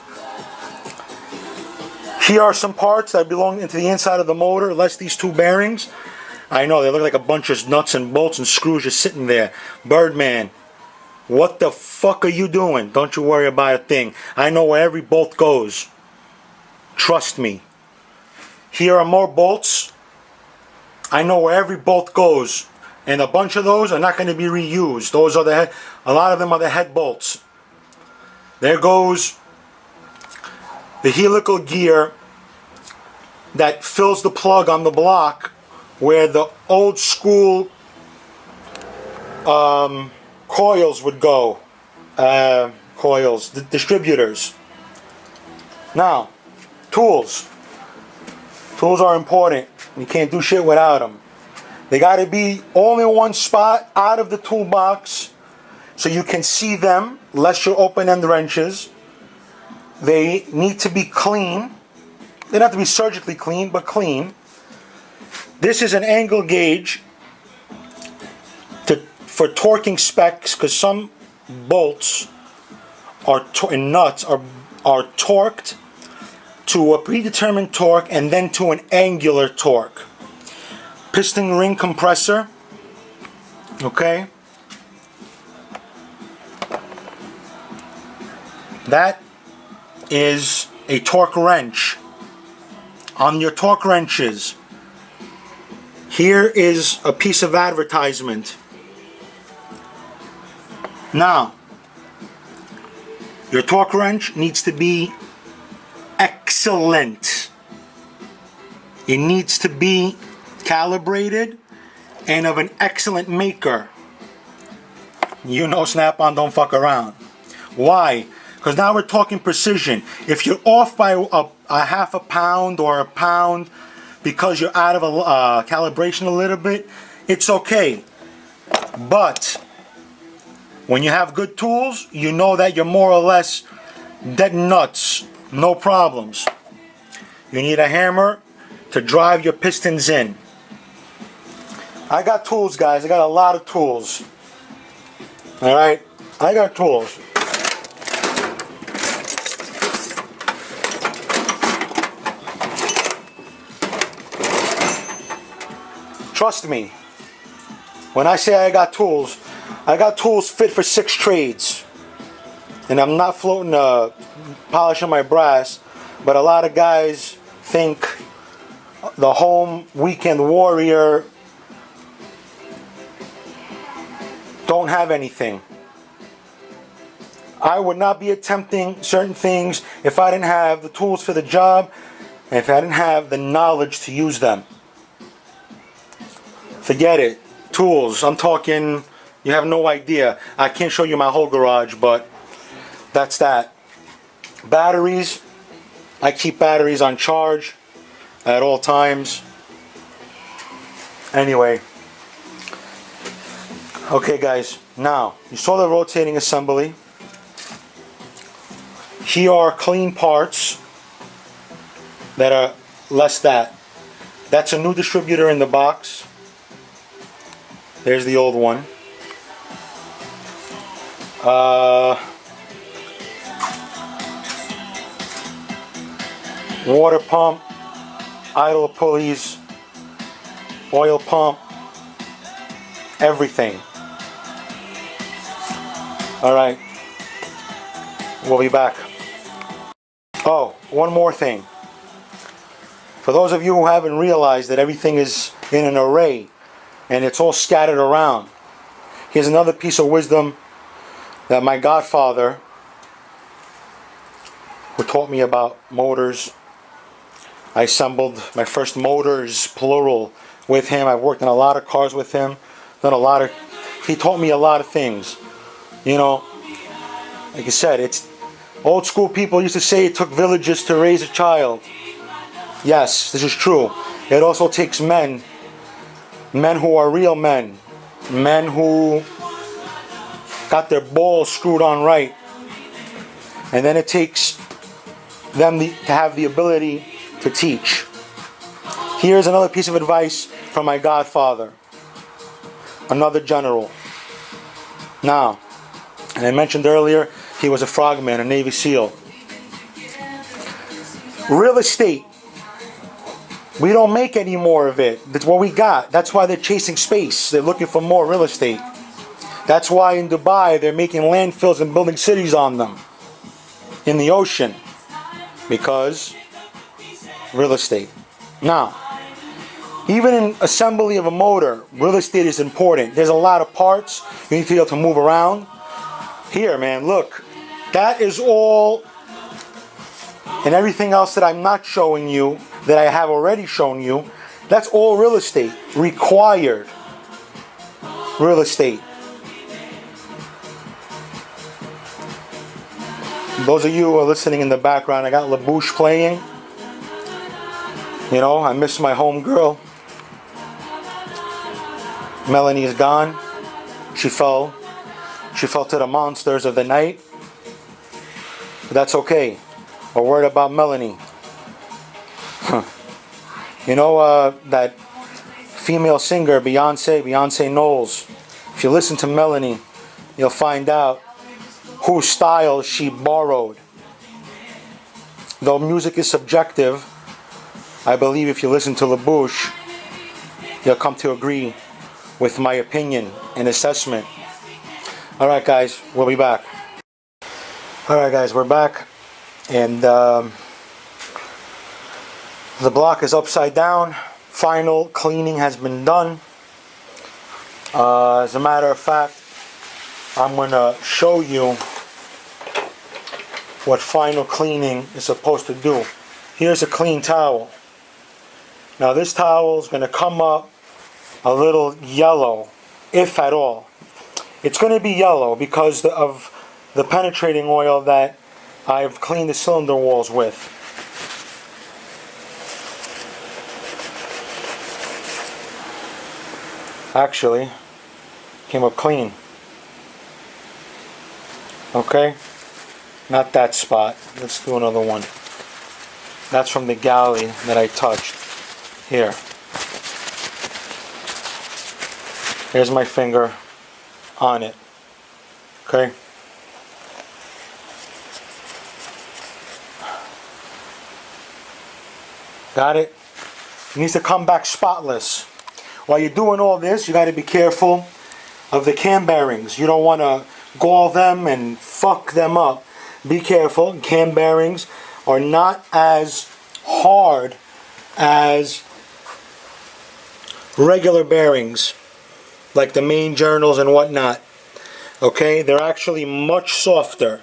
here are some parts that belong into the inside of the motor, less these 2 bearings. I know, they look like a bunch of nuts and bolts and screws just sitting there. Birdman, what the fuck are you doing? Don't you worry about a thing. I know where every bolt goes. Trust me. Here are more bolts. I know where every bolt goes. And a bunch of those are not going to be reused. Those are a lot of them are the head bolts. There goes the helical gear that fills the plug on the block where the old school coils would go. Coils, the distributors. Now, tools. Tools are important. You can't do shit without them. They got to be all in one spot out of the toolbox so you can see them, lest you open end wrenches. They need to be clean. They don't have to be surgically clean, but clean. This is an angle gauge for torquing specs, because some bolts and nuts are torqued to a predetermined torque and then to an angular torque. Piston ring compressor, okay? That is a torque wrench. On your torque wrenches, here is a piece of advertisement. Now, your torque wrench needs to be excellent. It needs to be calibrated and of an excellent maker. You know Snap-on don't fuck around. Why? Because now we're talking precision. If you're off by a half a pound or a pound because you're out of calibration a little bit, it's okay. But when you have good tools, you know that you're more or less dead nuts. No problems. You need a hammer to drive your pistons in. I got tools, guys. I got a lot of tools. Alright? I got tools. Trust me. When I say I got tools fit for 6 trades. And I'm not floating polishing my brass, but a lot of guys think the home weekend warrior don't have anything. I would not be attempting certain things if I didn't have the tools for the job and if I didn't have the knowledge to use them. Forget it. Tools, I'm talking, you have no idea. I can't show you my whole garage, but that's that. Batteries, I keep batteries on charge at all times. Anyway. Okay guys, now, you saw the rotating assembly. Here are clean parts that are less that. That's a new distributor in the box. There's the old one. Water pump, idle pulleys, oil pump, everything. Alright, we'll be back. Oh, one more thing. For those of you who haven't realized that everything is in an array and it's all scattered around, here's another piece of wisdom that my godfather, who taught me about motors, I assembled my first motors, plural, with him. I've worked on a lot of cars with him, he taught me a lot of things. You know, like I said, it's old school people used to say it took villages to raise a child. Yes, this is true. It also takes men who are real men who got their balls screwed on right. And then it takes them to have the ability to teach. Here's another piece of advice from my godfather, another general. Now, and I mentioned earlier, he was a frogman, a Navy SEAL. Real estate. We don't make any more of it. That's what we got. That's why they're chasing space. They're looking for more real estate. That's why in Dubai they're making landfills and building cities on them. In the ocean. Because real estate. Now, Even in assembly of a motor, real estate is important. There's a lot of parts. You need to be able to move around. Here, man, look. That is all, and everything else that I'm not showing you, that I have already shown you, that's all real estate. Required real estate. Those of you who are listening in the background, I got LaBouche playing. You know, I miss my home girl. Melanie is gone. She fell to the monsters of the night. But that's okay. A word about Melanie. You know that female singer, Beyonce Knowles. If you listen to Melanie, you'll find out whose style she borrowed. Though music is subjective, I believe if you listen to LaBouche, you'll come to agree with my opinion and assessment. Alright guys, we'll be back. Alright guys, we're back. And the block is upside down. Final cleaning has been done. As a matter of fact, I'm going to show you what final cleaning is supposed to do. Here's a clean towel. Now this towel is going to come up a little yellow, if at all. It's going to be yellow because of the penetrating oil that I've cleaned the cylinder walls with. Actually, came up clean. Okay? Not that spot. Let's do another one. That's from the galley that I touched. Here. Here's my finger on it. Okay? Got it? It needs to come back spotless. While you're doing all this, you got to be careful of the cam bearings. You don't want to gall them and fuck them up. Be careful. Cam bearings are not as hard as regular bearings, like the main journals and whatnot. Okay? They're actually much softer.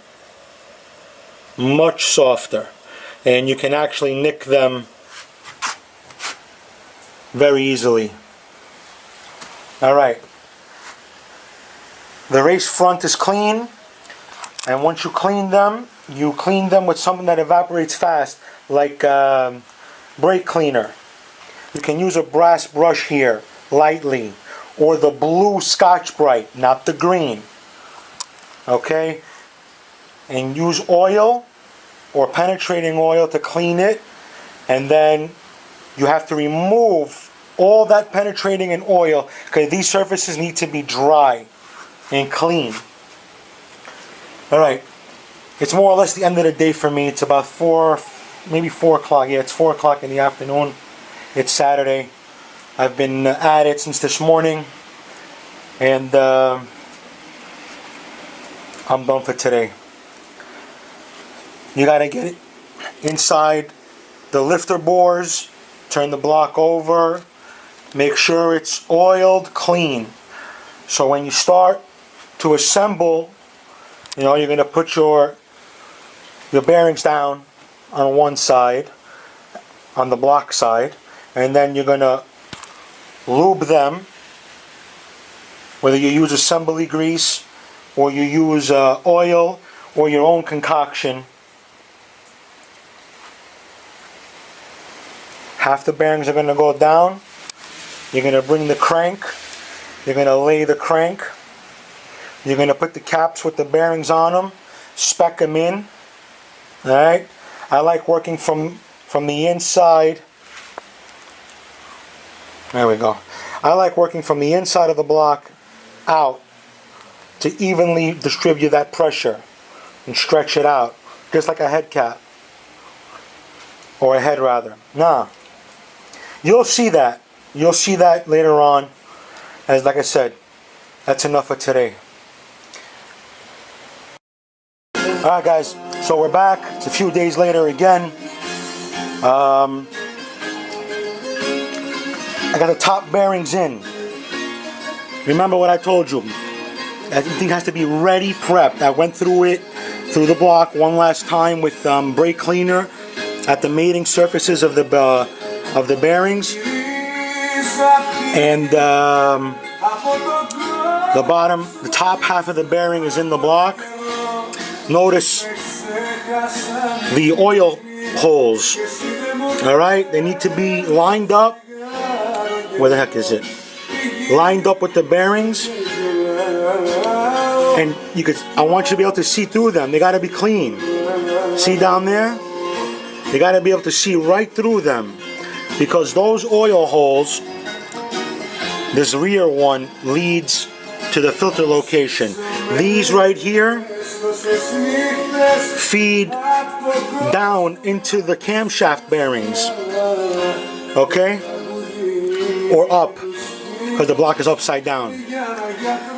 Much softer. And you can actually nick them very easily. Alright. The race front is clean. And once you clean them with something that evaporates fast, like brake cleaner. You can use a brass brush here, lightly. Or the blue Scotch-Brite, not the green. Okay? And use oil or penetrating oil to clean it. And then you have to remove all that penetrating in oil, because these surfaces need to be dry and clean. Alright, it's more or less the end of the day for me. It's about 4, maybe 4 o'clock. Yeah, it's 4 o'clock in the afternoon. It's Saturday. I've been at it since this morning. And I'm done for today. You gotta get it inside the lifter bores. Turn the block over. Make sure it's oiled, clean. So when you start to assemble, you know, you're going to put your bearings down on one side, on the block side, and then you're going to lube them, whether you use assembly grease or you use oil or your own concoction. Half the bearings are going to go down. You're going to bring the crank. You're going to lay the crank. You're going to put the caps with the bearings on them. Spec them in. Alright? I like working from the inside. There we go. I like working from the inside of the block out to evenly distribute that pressure and stretch it out. Just like a head cap. Or a head rather. Nah. You'll see that. You'll see that later on. As like I said, that's enough for today. Alright guys, so we're back. It's a few days later again. I got the top bearings in. Remember what I told you. Everything has to be ready, prepped. I went through it, through the block one last time with brake cleaner at the mating surfaces of the bearings. And the bottom, the top half of the bearing is in the block. Notice the oil holes. Alright, they need to be lined up. Where the heck is it? Lined up with the bearings. And I want you to be able to see through them. They got to be clean. See down there? You got to be able to see right through them. Because those oil holes, this rear one leads to the filter location. These right here feed down into the camshaft bearings. Okay? Or up, because the block is upside down.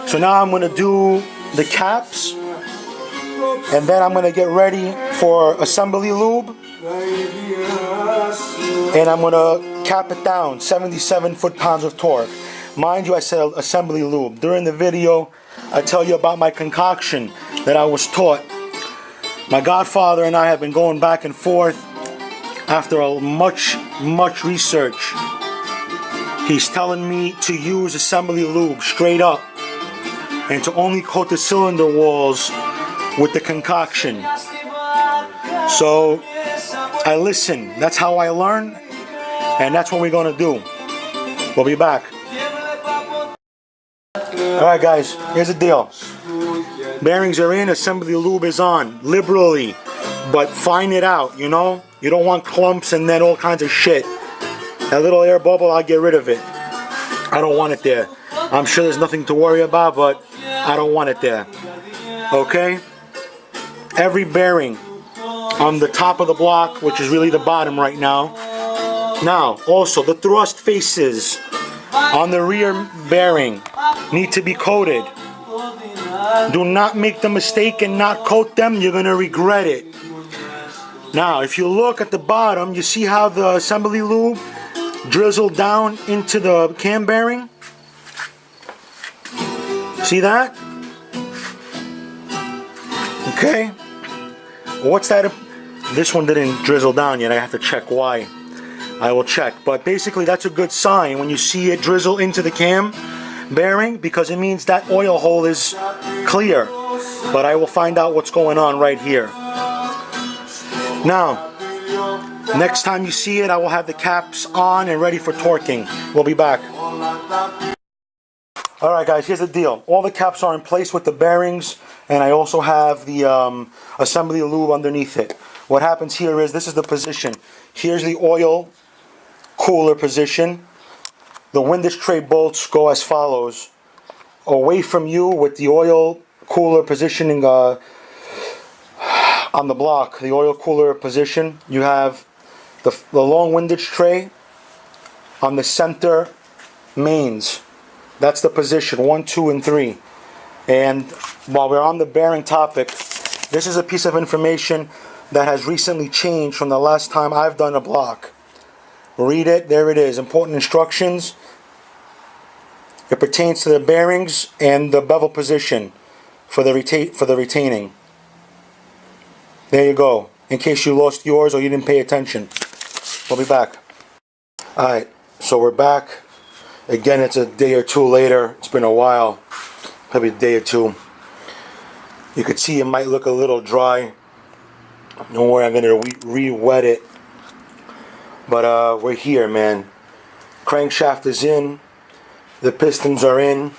So now I'm going to do the caps, and then I'm going to get ready for assembly lube, and I'm going to cap it down, 77 foot-pounds of torque. Mind you, I said assembly lube. During the video, I tell you about my concoction that I was taught. My godfather and I have been going back and forth after much research. He's telling me to use assembly lube straight up and to only coat the cylinder walls with the concoction. So I listen. That's how I learn, and that's what we're going to do. We'll be back. Alright guys, here's the deal. Bearings are in, assembly lube is on. Liberally, but fine it out, you know? You don't want clumps and then all kinds of shit. That little air bubble, I'll get rid of it. I don't want it there. I'm sure there's nothing to worry about, but I don't want it there. Okay? Every bearing on the top of the block, which is really the bottom right now. Now, also, the thrust faces on the rear bearing need to be coated. Do not make the mistake and not coat them. You're going to regret it. Now, if you look at the bottom, you see how the assembly lube drizzled down into the cam bearing? See that? Okay. What's that? This one didn't drizzle down yet. I have to check why. I will check. But basically, that's a good sign when you see it drizzle into the cam bearing, because it means that oil hole is clear. But I will find out what's going on right here. Now, next time you see it, I will have the caps on and ready for torquing. We'll be back. Alright guys, here's the deal. All the caps are in place with the bearings, and I also have the assembly lube underneath it. What happens here is, this is the position. Here's the oil cooler position. The windage tray bolts go as follows. Away from you with the oil cooler positioning on the block, the oil cooler position, you have the long windage tray on the center mains. That's the position 1, 2, and 3. And while we're on the bearing topic, this is a piece of information that has recently changed from the last time I've done a block. Read it, there it is. Important instructions. It pertains to the bearings and the bevel position for the retaining. There you go. In case you lost yours or you didn't pay attention. We'll be back. Alright, so we're back. Again, it's a day or two later. It's been a while. Probably a day or two. You could see it might look a little dry. Don't worry, I'm going to re-wet it. But we're here, man. Crankshaft is in. The pistons are in.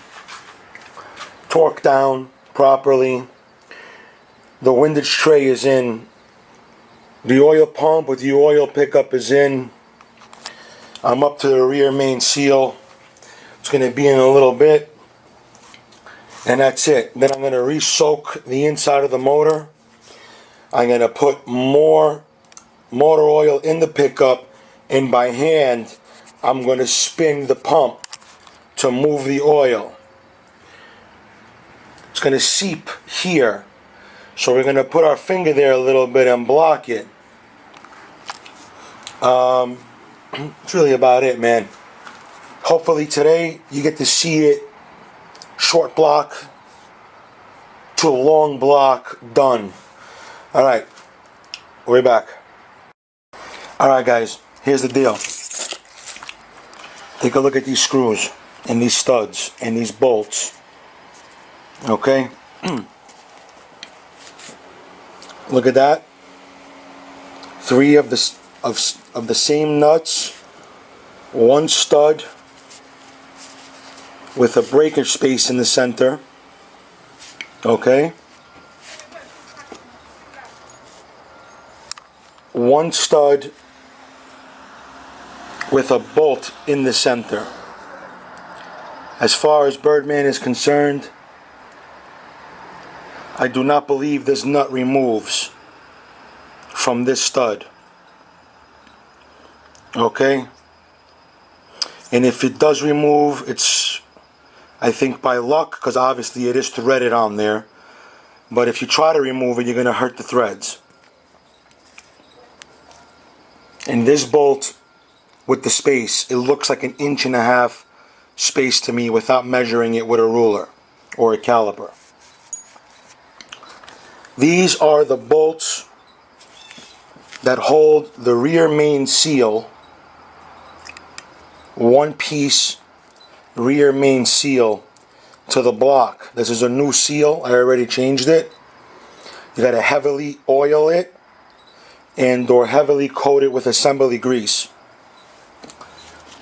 Torque down properly. The windage tray is in. The oil pump with the oil pickup is in. I'm up to the rear main seal. It's going to be in a little bit. And that's it. Then I'm going to re-soak the inside of the motor. I'm going to put more motor oil in the pickup. And by hand, I'm going to spin the pump to move the oil. It's going to seep here. So we're going to put our finger there a little bit and block it. It's really about it, man. hopefully today you get to see it short block to a long block done. Alright, we're back. Alright guys, here's the deal. Take a look at these screws and these studs and these bolts. Okay? Look at that. 3 of the same nuts, 1 stud with a breakage space in the center. Okay? 1 stud with a bolt in the center. As far as Birdman is concerned, I do not believe this nut removes from this stud. Okay? And if it does remove, it's, I think, by luck, because obviously it is threaded on there. But if you try to remove it, you're going to hurt the threads. And this bolt with the space, it looks like 1.5 inches space to me without measuring it with a ruler or a caliper. These are the bolts that hold the rear main seal, 1-piece rear main seal to the block. This is a new seal. I already changed it. You got to heavily oil it and or heavily coat it with assembly grease.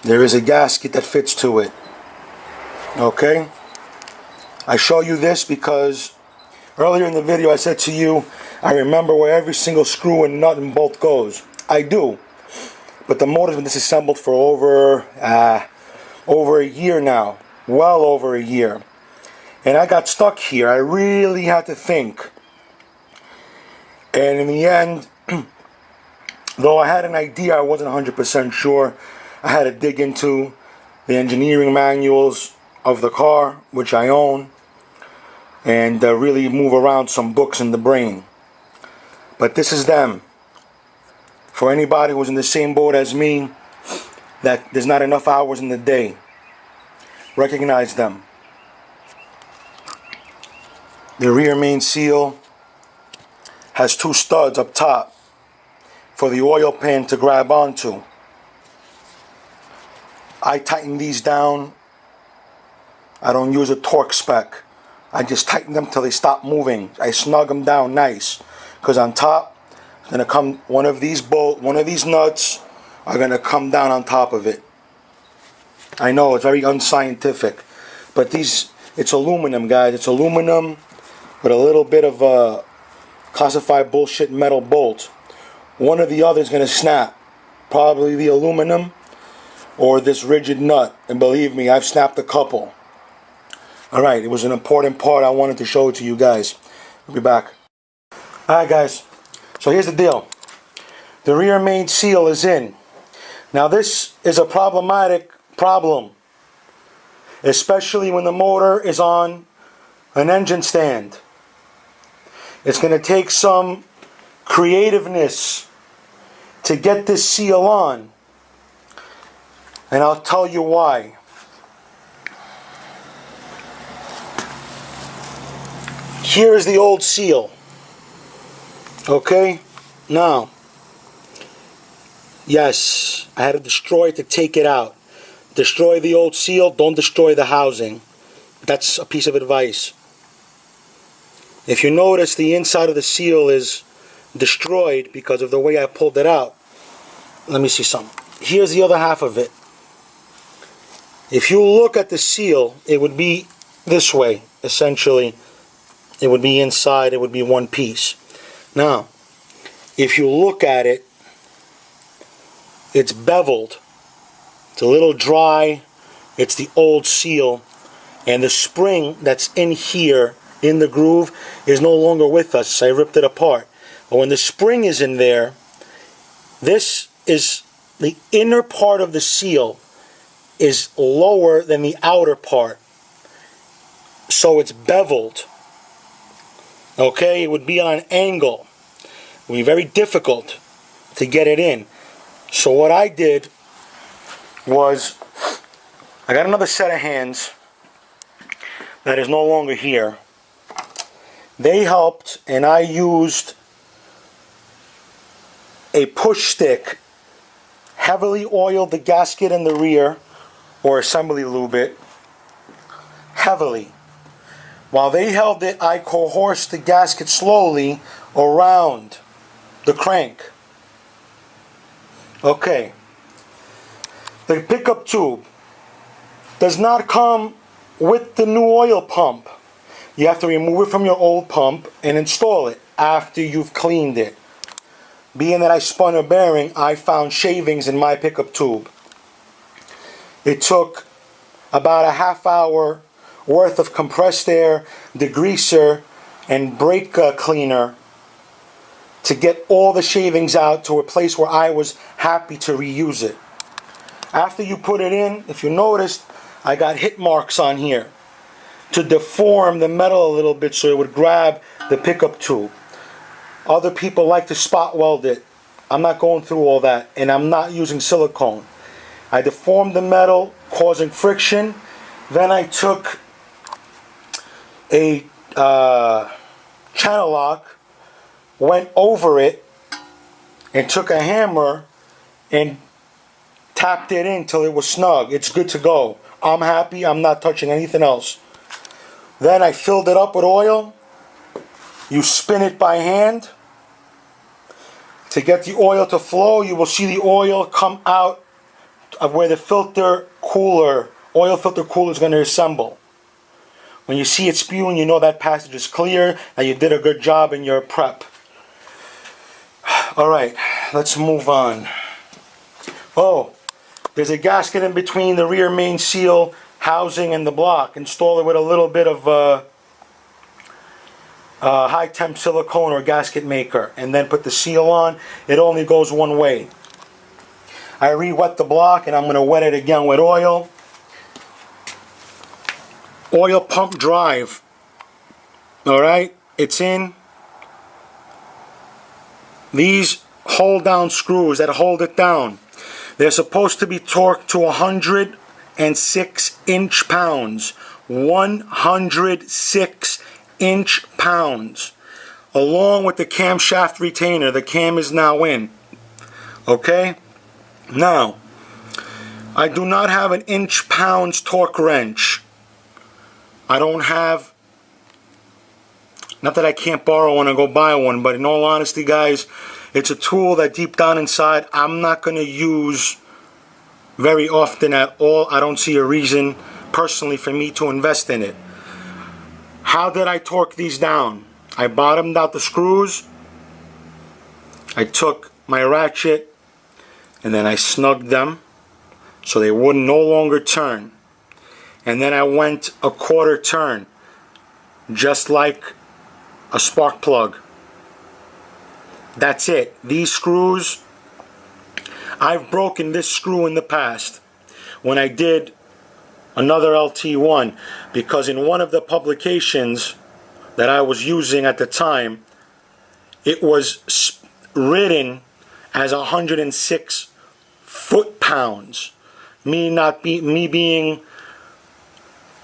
There is a gasket that fits to it. Okay? I show you this because earlier in the video I said to you, I remember where every single screw and nut and bolt goes. I do. But the motor's been disassembled for over a year now. Well over a year. And I got stuck here. I really had to think. And in the end, though I had an idea, I wasn't 100% sure. I had to dig into the engineering manuals of the car, which I own, and really move around some books in the brain. But this is them. For anybody who's in the same boat as me, that there's not enough hours in the day, recognize them. The rear main seal has 2 studs up top for the oil pan to grab onto. I tighten these down. I don't use a torque spec. I just tighten them till they stop moving. I snug them down nice, because on top is going to come one of these nuts are going to come down on top of it. I know it's very unscientific, but it's aluminum, guys. It's aluminum with a little bit of a classified bullshit metal bolt. One or the other is going to snap. Probably the aluminum or this rigid nut. And believe me, I've snapped a couple. Alright, it was an important part. I wanted to show it to you guys. We'll be back. Alright guys, so here's the deal. The rear main seal is in. Now this is a problematic problem, especially when the motor is on an engine stand. It's going to take some creativeness to get this seal on, and I'll tell you why. Here's the old seal. Okay? Now, yes, I had to destroy it to take it out. Destroy the old seal, don't destroy the housing. That's a piece of advice. If you notice, the inside of the seal is destroyed because of the way I pulled it out. Let me see something. Here's the other half of it. If you look at the seal, it would be this way, essentially. It would be inside, it would be one piece. Now, if you look at it, it's beveled. It's a little dry. It's the old seal. And the spring that's in here, in the groove, is no longer with us. I ripped it apart. But when the spring is in there, this is the inner part of the seal is lower than the outer part. So it's beveled. Okay, it would be on an angle. It would be very difficult to get it in. So what I did was I got another set of hands that is no longer here. They helped, and I used a push stick, heavily oiled the gasket in the rear, or assembly lube it, heavily. While they held it, I coerced the gasket slowly around the crank. Okay. The pickup tube does not come with the new oil pump. You have to remove it from your old pump and install it after you've cleaned it. Being that I spun a bearing, I found shavings in my pickup tube. It took about a half hour worth of compressed air, degreaser, and brake cleaner to get all the shavings out to a place where I was happy to reuse it. After you put it in, if you noticed, I got hit marks on here to deform the metal a little bit so it would grab the pickup tube. Other people like to spot weld it. I'm not going through all that, and I'm not using silicone. I deformed the metal, causing friction. Then I took a channel lock, went over it, and took a hammer and tapped it in till it was snug. It's good to go. I'm happy. I'm not touching anything else. Then I filled it up with oil. You spin it by hand. To get the oil to flow, you will see the oil come out of where the oil filter cooler is going to assemble. When you see it spewing, you know that passage is clear, and you did a good job in your prep. Alright, let's move on. Oh, there's a gasket in between the rear main seal housing and the block. Install it with a little bit of high temp silicone or gasket maker, and then put the seal on. It only goes one way. I re-wet the block, and I'm going to wet it again with oil. Oil pump drive. Alright, it's in. These hold down screws that hold it down, they're supposed to be torqued to 106 inch-pounds. 106 inch-pounds. Along with the camshaft retainer. The cam is now in. Okay? Now, I do not have an inch-pounds torque wrench. I don't have, not that I can't borrow one and go buy one, but in all honesty, guys, it's a tool that deep down inside I'm not going to use very often at all. I don't see a reason personally for me to invest in it. How did I torque these down? I bottomed out the screws. I took my ratchet and then I snugged them so they would no longer turn. And then I went a quarter turn, just like a spark plug. That's it. These screws, I've broken this screw in the past when I did another LT1, because in one of the publications that I was using at the time, it was written as 106 foot-pounds. Me being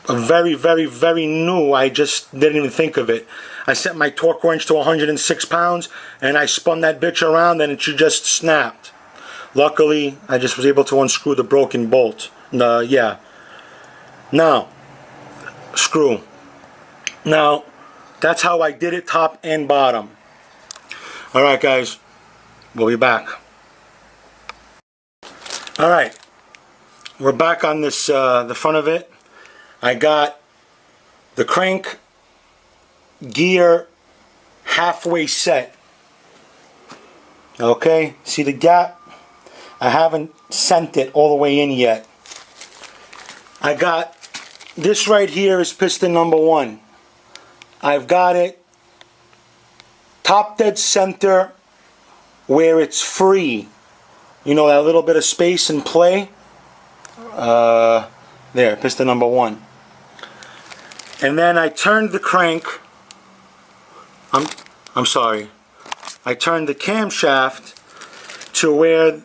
a very new, I just didn't even think of it. I set my torque wrench to 106 pounds and I spun that bitch around and it just snapped. Luckily, I just was able to unscrew the broken bolt. Yeah. Now, screw. Now, that's how I did it, top and bottom. Alright guys, we'll be back. Alright, we're back on this, the front of it. I got the crank gear halfway set. Okay, see the gap? I haven't sent it all the way in yet. I got this right here is piston number 1. I've got it top dead center where it's free. You know, that little bit of space and play. There, piston number 1. And then I turned the crank. I'm sorry. I turned the camshaft to where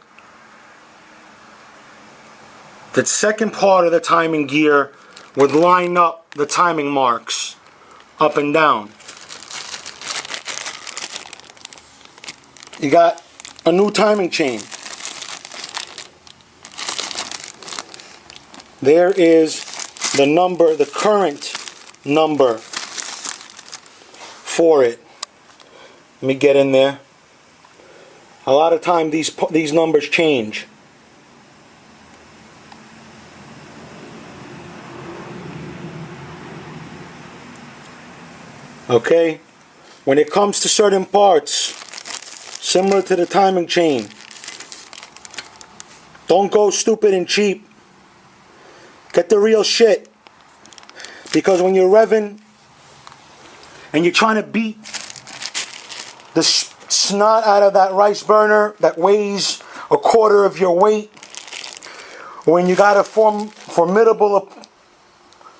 the second part of the timing gear would line up the timing marks up and down. You got a new timing chain. There is the number, the current number for it. Let me get in there. A lot of time these numbers change. Okay? When it comes to certain parts, similar to the timing chain, don't go stupid and cheap. Get the real shit. Because when you're revving and you're trying to beat the snot out of that rice burner that weighs a quarter of your weight, when you got a formidable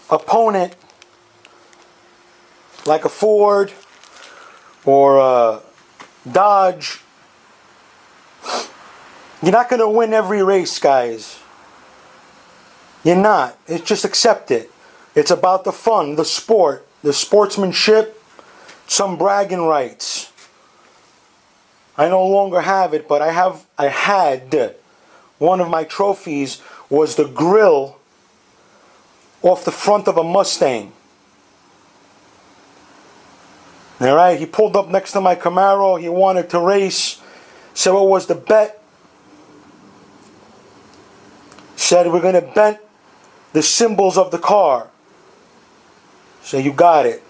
opponent like a Ford or a Dodge, you're not going to win every race, guys. You're not. It's just accept it. It's about the fun, the sport, the sportsmanship, some bragging rights. I no longer have it, but I had one of my trophies was the grill off the front of a Mustang. Alright, he pulled up next to my Camaro, he wanted to race. Said what was the bet? Said we're gonna bet the symbols of the car. So you got it.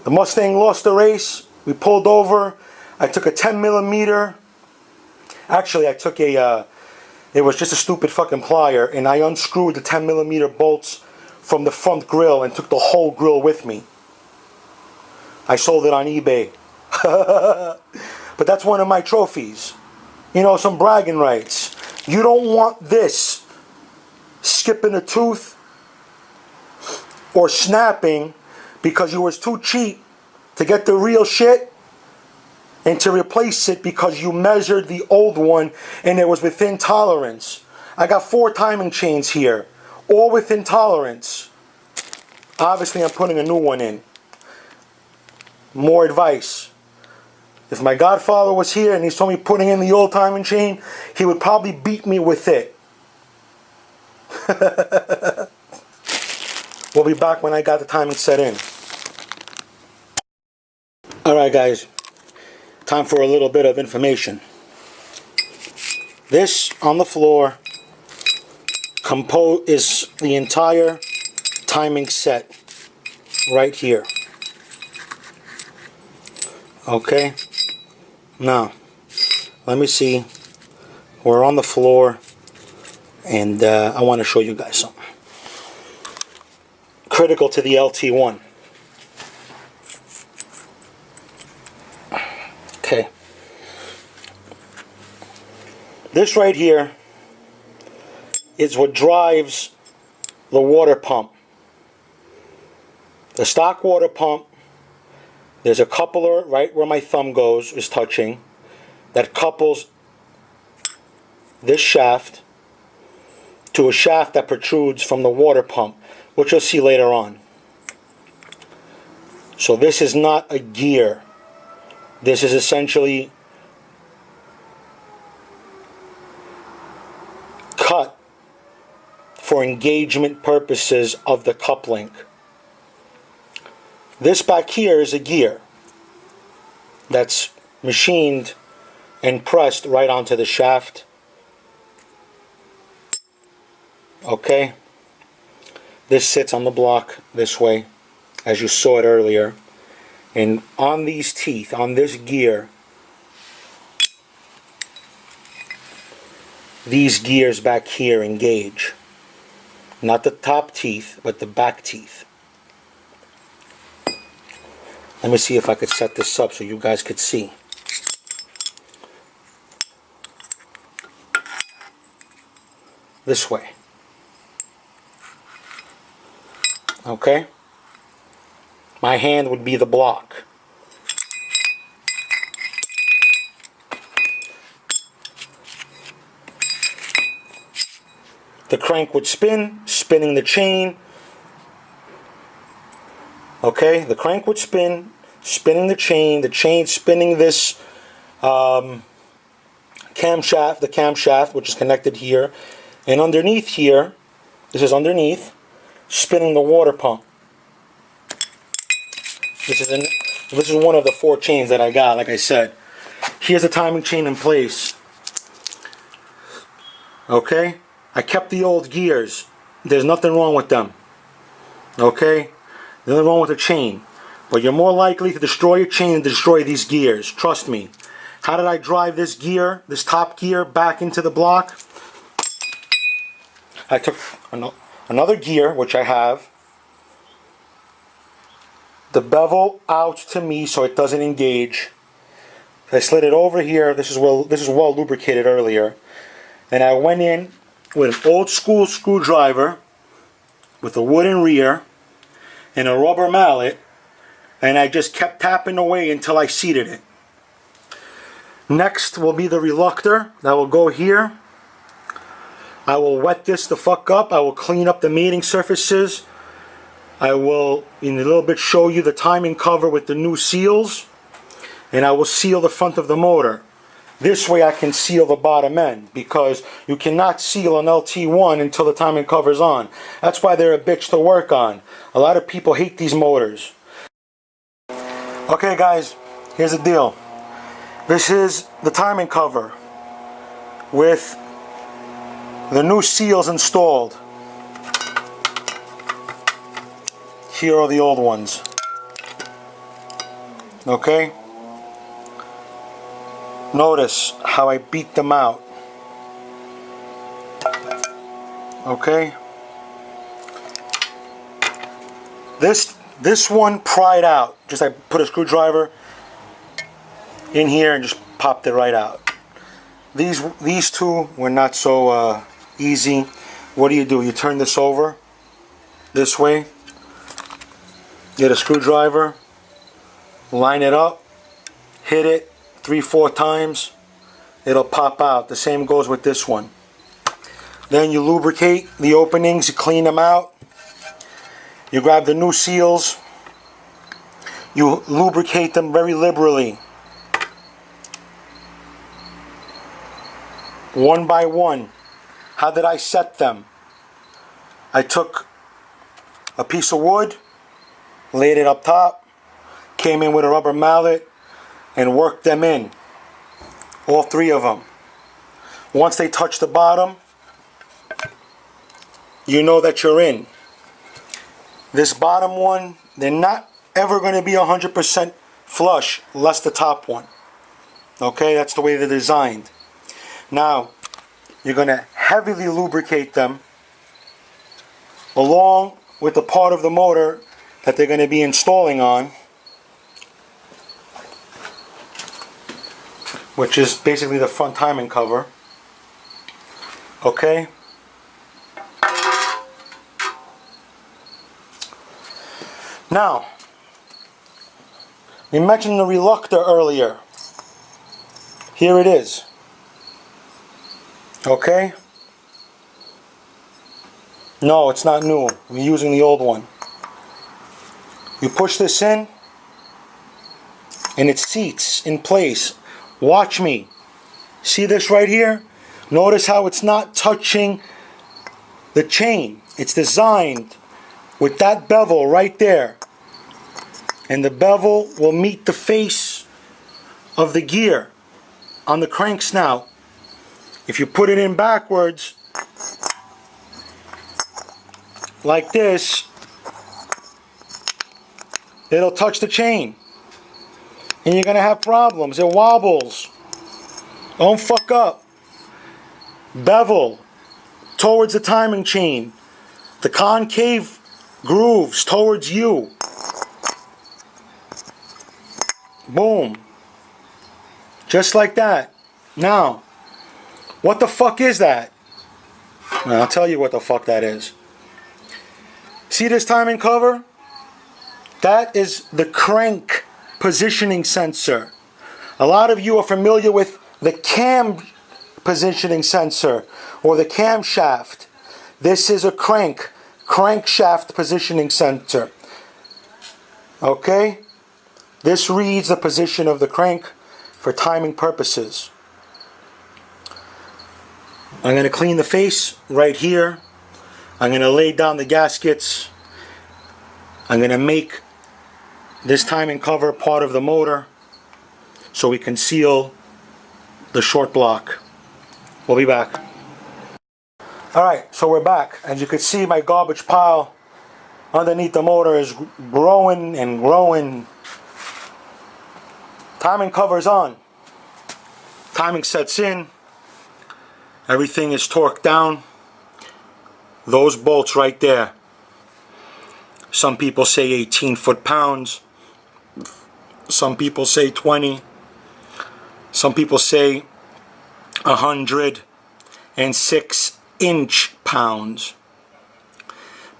The Mustang lost the race. We pulled over. I took a 10mm. Actually, I took it was just a stupid fucking plier, and I unscrewed the 10mm bolts from the front grill and took the whole grill with me. I sold it on eBay. But that's one of my trophies. You know, some bragging rights. You don't want this skipping a tooth or snapping because you was too cheap to get the real shit and to replace it because you measured the old one and it was within tolerance. I got 4 timing chains here, all within tolerance. Obviously, I'm putting a new one in. More advice. If my godfather was here and he saw me putting in the old timing chain, he would probably beat me with it. We'll be back when I got the timing set in. Alright guys, time for a little bit of information. This on the floor is the entire timing set right here. Okay, now let me see. We're on the floor and I want to show you guys something critical to the LT1. Okay, this right here is what drives the water pump. The stock water pump, there's a coupler right where my thumb goes, is touching, that couples this shaft to a shaft that protrudes from the water pump, which you'll see later on. So this is not a gear. This is essentially cut for engagement purposes of the coupling. This back here is a gear that's machined and pressed right onto the shaft. Okay, this sits on the block this way, as you saw it earlier, and on these teeth, on this gear, these gears back here engage. Not the top teeth, but the back teeth. Let me see if I could set this up so you guys could see. This way. Okay? My hand would be the block. the crank would spin, spinning the chain. Okay, the crank would spin, spinning the chain spinning this camshaft, the camshaft, which is connected here, and underneath here, this is underneath, spinning the water pump. This is one of the 4 chains that I got, like I said. Here's the timing chain in place. Okay, I kept the old gears. There's nothing wrong with them. Okay, there's nothing wrong with the chain. But you're more likely to destroy your chain than to destroy these gears. Trust me. How did I drive this gear, this top gear, back into the block? I took another gear, which I have, the bevel out to me so it doesn't engage. I slid it over here. This is well lubricated earlier. And I went in with an old school screwdriver with a wooden rear and a rubber mallet, and I just kept tapping away until I seated it. Next will be the reluctor that will go here. I will wet this the fuck up. I will clean up the mating surfaces. I will in a little bit show you the timing cover with the new seals, and I will seal the front of the motor. This way I can seal the bottom end, because you cannot seal an LT1 until the timing cover's on. That's why they're a bitch to work on. A lot of people hate these motors. Okay guys, here's the deal. This is the timing cover with the new seals installed. Here are the old ones. Okay? Notice how I beat them out. Okay? This one pried out. Just I put a screwdriver in here and just popped it right out. These two were not so easy. What do? You turn this over this way. Get a screwdriver, line it up, hit it 3-4 times, it'll pop out. The same goes with this one. Then you lubricate the openings, you clean them out, you grab the new seals, you lubricate them very liberally, one by one. How did I set them? I took a piece of wood, laid it up top, came in with a rubber mallet, and worked them in. All 3 of them. Once they touch the bottom, you know that you're in. This bottom one, they're not ever going to be 100% flush, less the top one. Okay, that's the way they're designed. Now, you're going to heavily lubricate them along with the part of the motor that they're going to be installing on, which is basically the front timing cover. Okay? Now, we mentioned the reluctor earlier. Here it is. Okay? No, it's not new. We're using the old one. You push this in, and it seats in place. Watch me. See this right here? Notice how it's not touching the chain. It's designed with that bevel right there. And the bevel will meet the face of the gear on the crank snout. If you put it in backwards, like this, it'll touch the chain. And you're going to have problems. It wobbles. Don't fuck up. Bevel towards the timing chain. The concave grooves towards you. Boom. Just like that. Now, what the fuck is that? Well, I'll tell you what the fuck that is. See this timing cover? That is the crank positioning sensor. A lot of you are familiar with the cam positioning sensor or the camshaft. This is a crankshaft positioning sensor. Okay? This reads the position of the crank for timing purposes. I'm going to clean the face right here. I'm going to lay down the gaskets. I'm going to make this timing cover part of the motor so we can seal the short block. We'll be back. Alright, so we're back. As you can see, my garbage pile underneath the motor is growing and growing. Timing cover's on. Timing sets in. Everything is torqued down. Those bolts right there. Some people say 18 foot-pounds. Some people say 20. Some people say 106 pounds.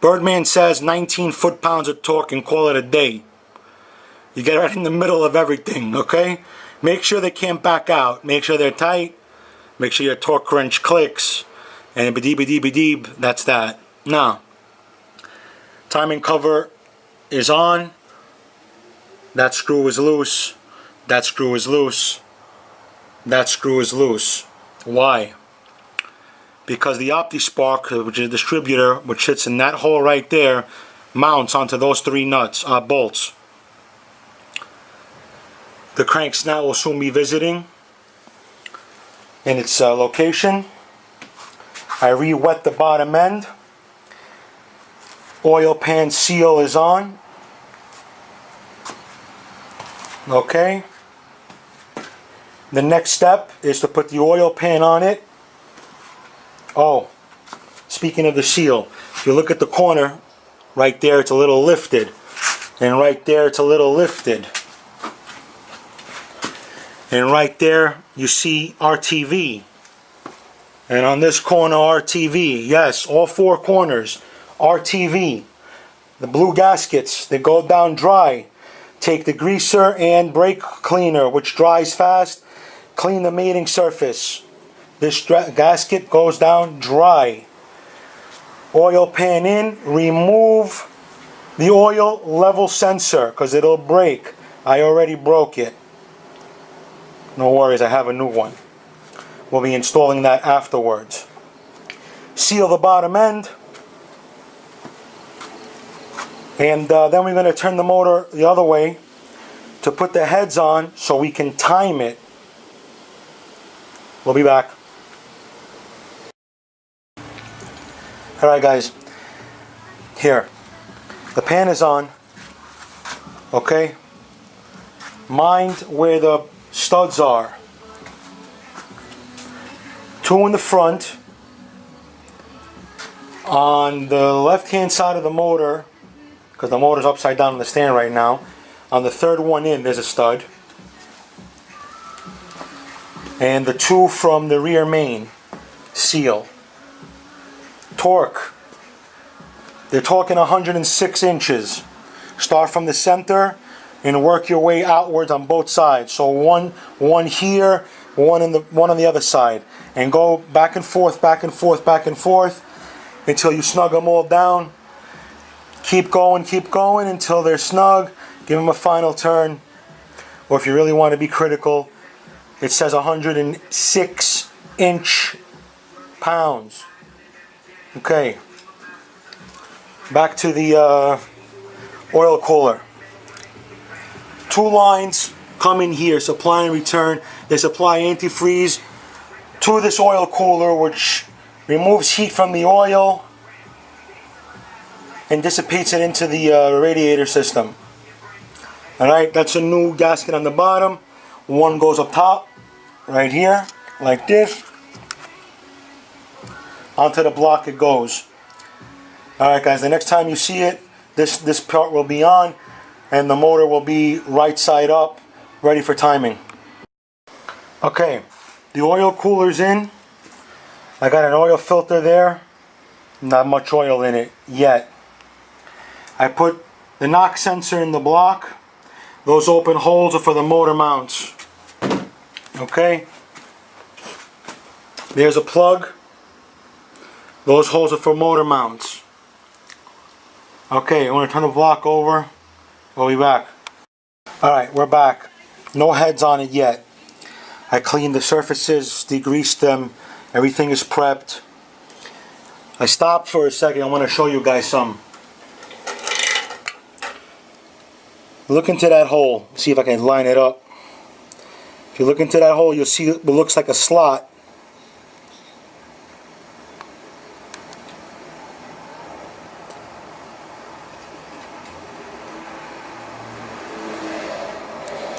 Birdman says 19 foot-pounds of torque and call it a day. You get right in the middle of everything, okay? Make sure they can't back out. Make sure they're tight. Make sure your torque wrench clicks. And ba-deeb, that's that. Now, timing cover is on. That screw is loose. That screw is loose. That screw is loose. Why? Because the OptiSpark, which is a distributor, which sits in that hole right there, mounts onto those three nuts, bolts. The crank snout will soon be visiting in its location. I re-wet the bottom end. Oil pan seal is on. Okay. The next step is to put the oil pan on it. Oh, speaking of the seal, if you look at the corner, right there it's a little lifted. And right there it's a little lifted. And right there you see RTV. And on this corner RTV. Yes, all four corners RTV. The blue gaskets, they go down dry. Take the greaser and brake cleaner, which dries fast. Clean the mating surface. This gasket goes down dry. Oil pan in. Remove the oil level sensor because it'll break. I already broke it. No worries, I have a new one. We'll be installing that afterwards. Seal the bottom end. And then we're going to turn the motor the other way to put the heads on so we can time it. We'll be back. Alright guys, here, the pan is on, okay? Mind where the studs are. Two in the front. On the left hand side of the motor, because the motor's upside down on the stand right now, on the third one in there's a stud. And the two from the rear main seal. Torque. They're talking 106 inches. Start from the center and work your way outwards on both sides. So one here, one on the other side, and go back and forth, back and forth, back and forth until you snug them all down. Keep going until they're snug. Give them a final turn. Or if you really want to be critical, it says 106 pounds. Okay. Back to the oil cooler. Two lines come in here, supply and return. They supply antifreeze to this oil cooler, which removes heat from the oil and dissipates it into the radiator system. Alright, that's a new gasket on the bottom. One goes up top, right here, like this. Onto the block it goes. Alright guys, the next time you see it, this part will be on and the motor will be right side up, ready for timing. Okay, the oil cooler's in. I got an oil filter there. Not much oil in it yet. I put the knock sensor in the block. Those open holes are for the motor mounts. Okay. There's a plug. Those holes are for motor mounts. Okay, I'm going to turn the block over. We'll be back. Alright, we're back. No heads on it yet. I cleaned the surfaces, degreased them. Everything is prepped. I stopped for a second. I want to show you guys some. Look into that hole. See if I can line it up. If you look into that hole, you'll see it looks like a slot.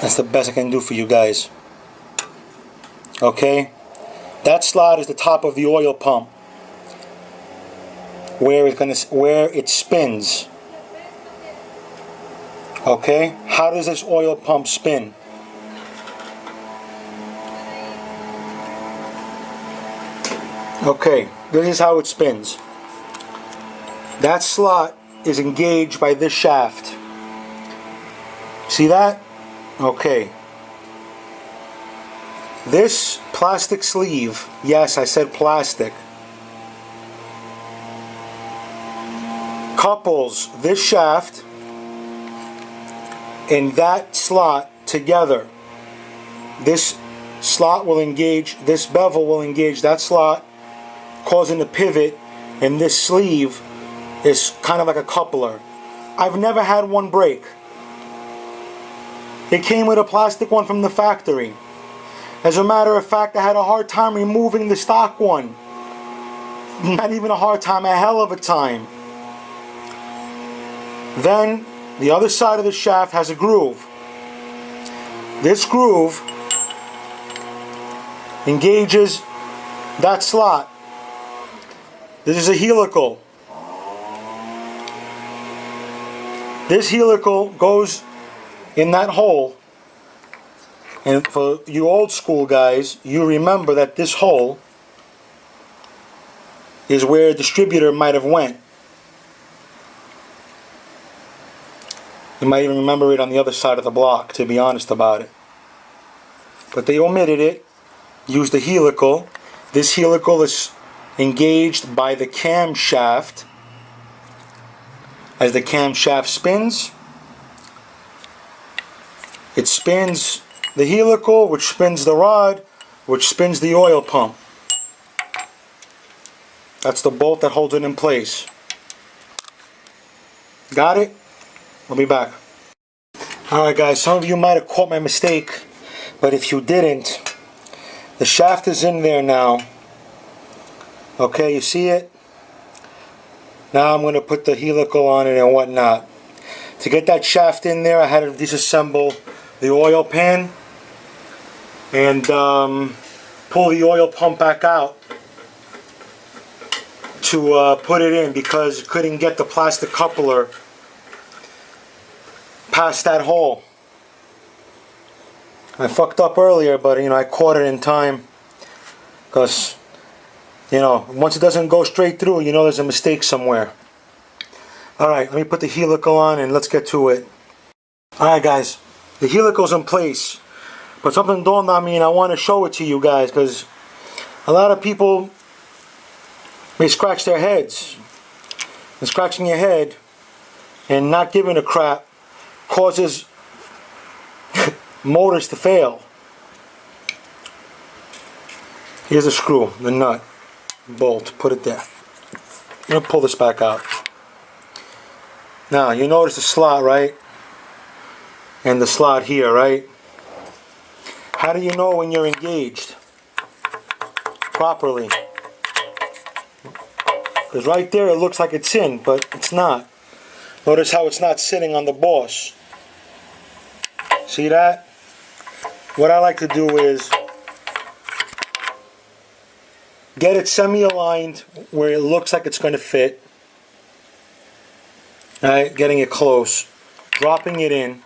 That's the best I can do for you guys. Okay? That slot is the top of the oil pump, where it spins. Okay? How does this oil pump spin? Okay, this is how it spins. That slot is engaged by this shaft. See that? Okay. This plastic sleeve, yes, I said plastic, couples this shaft and that slot together. This slot will engage, this bevel will engage that slot, causing the pivot, and this sleeve is kind of like a coupler. I've never had one break. It came with a plastic one from the factory. As a matter of fact, I had a hard time removing the stock one. Not even a hard time, a hell of a time. Then, the other side of the shaft has a groove. This groove engages that slot. This is a helical. This helical goes in that hole, and for you old school guys, you remember that this hole is where a distributor might have went. You might even remember it on the other side of the block, to be honest about it. But they omitted it, used the helical. This helical is engaged by the camshaft. As the camshaft spins, it spins the helical, which spins the rod, which spins the oil pump. That's the bolt that holds it in place. Got it? I'll be back. Alright guys, some of you might have caught my mistake, but if you didn't, the shaft is in there now. Okay, you see it? Now I'm going to put the helical on it and whatnot. To get that shaft in there, I had to disassemble the oil pan and pull the oil pump back out to put it in, because it couldn't get the plastic coupler past that hole. I fucked up earlier, but I caught it in time, because once it doesn't go straight through, there's a mistake somewhere. Alright, let me put the helical on and let's get to it. Alright guys, the helical's in place, but something dawned on me and I want to show it to you guys, because a lot of people may scratch their heads. And scratching your head and not giving a crap causes motors to fail. Here's a screw, the nut, bolt, put it there. I'm going to pull this back out. Now, you notice the slot, right? And the slot here, right? How do you know when you're engaged properly? Because right there it looks like it's in, but it's not. Notice how it's not sitting on the boss. See that? What I like to do is get it semi-aligned where it looks like it's going to fit. Alright, getting it close, dropping it in,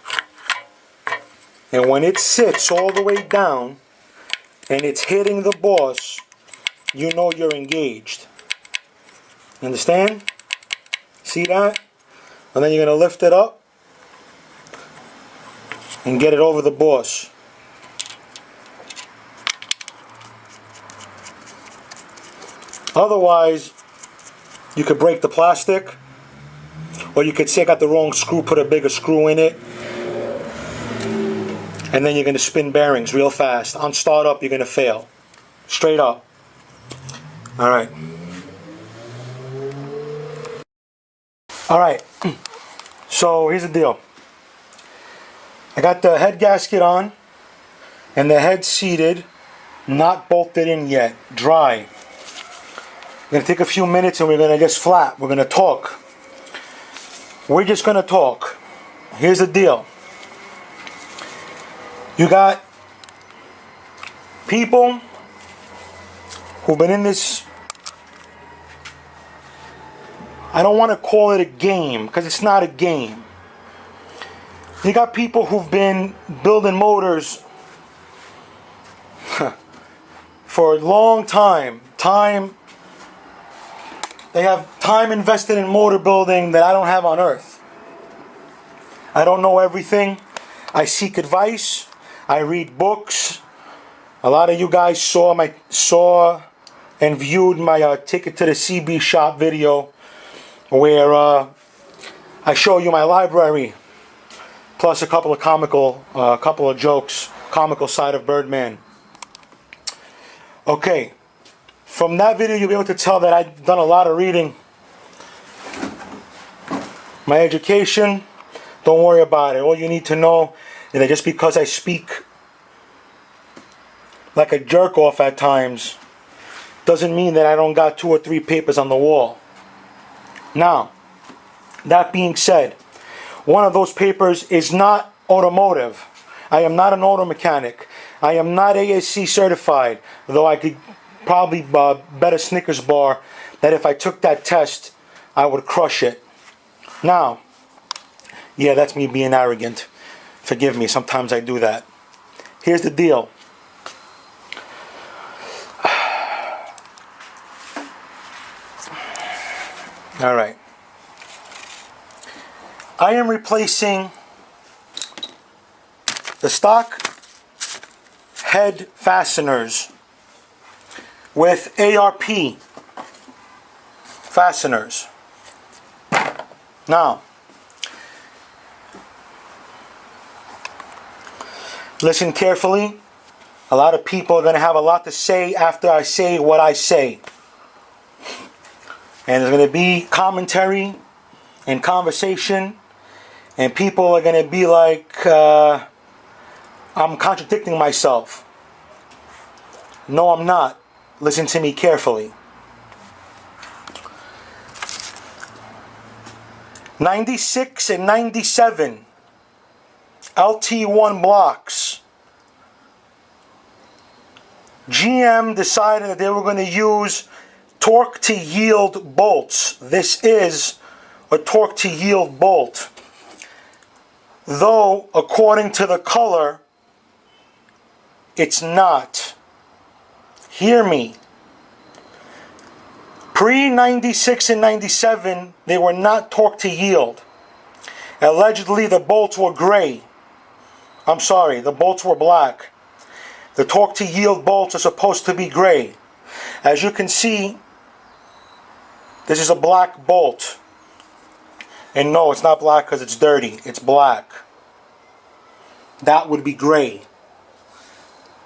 and when it sits all the way down and it's hitting the boss, you know you're engaged. Understand? See that? And then you're going to lift it up and get it over the boss. Otherwise, You could break the plastic, or you could say I got the wrong screw, put a bigger screw in it, and then you're going to spin bearings real fast. On startup, you're going to fail. Straight up. Alright. Alright. So here's the deal. I got the head gasket on, and the head seated, not bolted in yet, dry. We're going to take a few minutes and we're going to just flap. We're going to talk. We're just going to talk. Here's the deal. You got people who've been in this, I don't want to call it a game, because it's not a game. You got people who've been building motors for a long time. They have time invested in motor building that I don't have on earth. I don't know everything. I seek advice. I read books. A lot of you guys saw and viewed my Ticket to the CB Shop video, where I show you my library, plus a couple of jokes, comical side of Birdman. Okay, from that video you'll be able to tell that I've done a lot of reading. My education, don't worry about it. All you need to know is that just because I speak like a jerk off at times doesn't mean that I don't got 2 or 3 papers on the wall. Now, that being said, one of those papers is not automotive. I am not an auto mechanic. I am not ASC certified, though I could probably bet a Snickers bar that if I took that test, I would crush it. Now, yeah, that's me being arrogant. Forgive me, sometimes I do that. Here's the deal. All right. I am replacing the stock head fasteners with ARP fasteners. Now, listen carefully. A lot of people are going to have a lot to say after I say what I say. And there's going to be commentary and conversation, and people are going to be like, I'm contradicting myself. No, I'm not. Listen to me carefully. 96 and 97 LT1 blocks. GM decided that they were going to use torque to yield bolts. This is a torque to yield bolt. Though, according to the color, it's not. Hear me. Pre-96 and 97, they were not torque to yield. Allegedly, the bolts were gray. I'm sorry, the bolts were black. The torque to yield bolts are supposed to be gray. As you can see, this is a black bolt. And no, it's not black because it's dirty. It's black. That would be gray.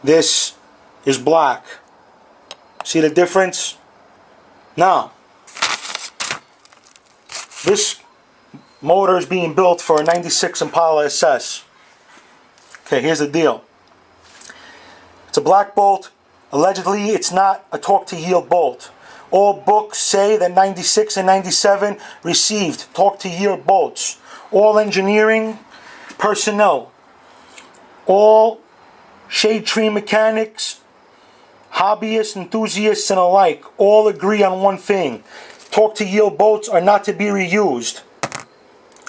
This is black. See the difference? Now, this motor is being built for a 96 Impala SS. Okay, here's the deal. It's a black bolt. Allegedly, it's not a torque to yield bolt. All books say that 96 and 97 received torque to yield bolts. All engineering personnel, all shade tree mechanics, hobbyists, enthusiasts, and alike all agree on one thing. Torque to yield bolts are not to be reused.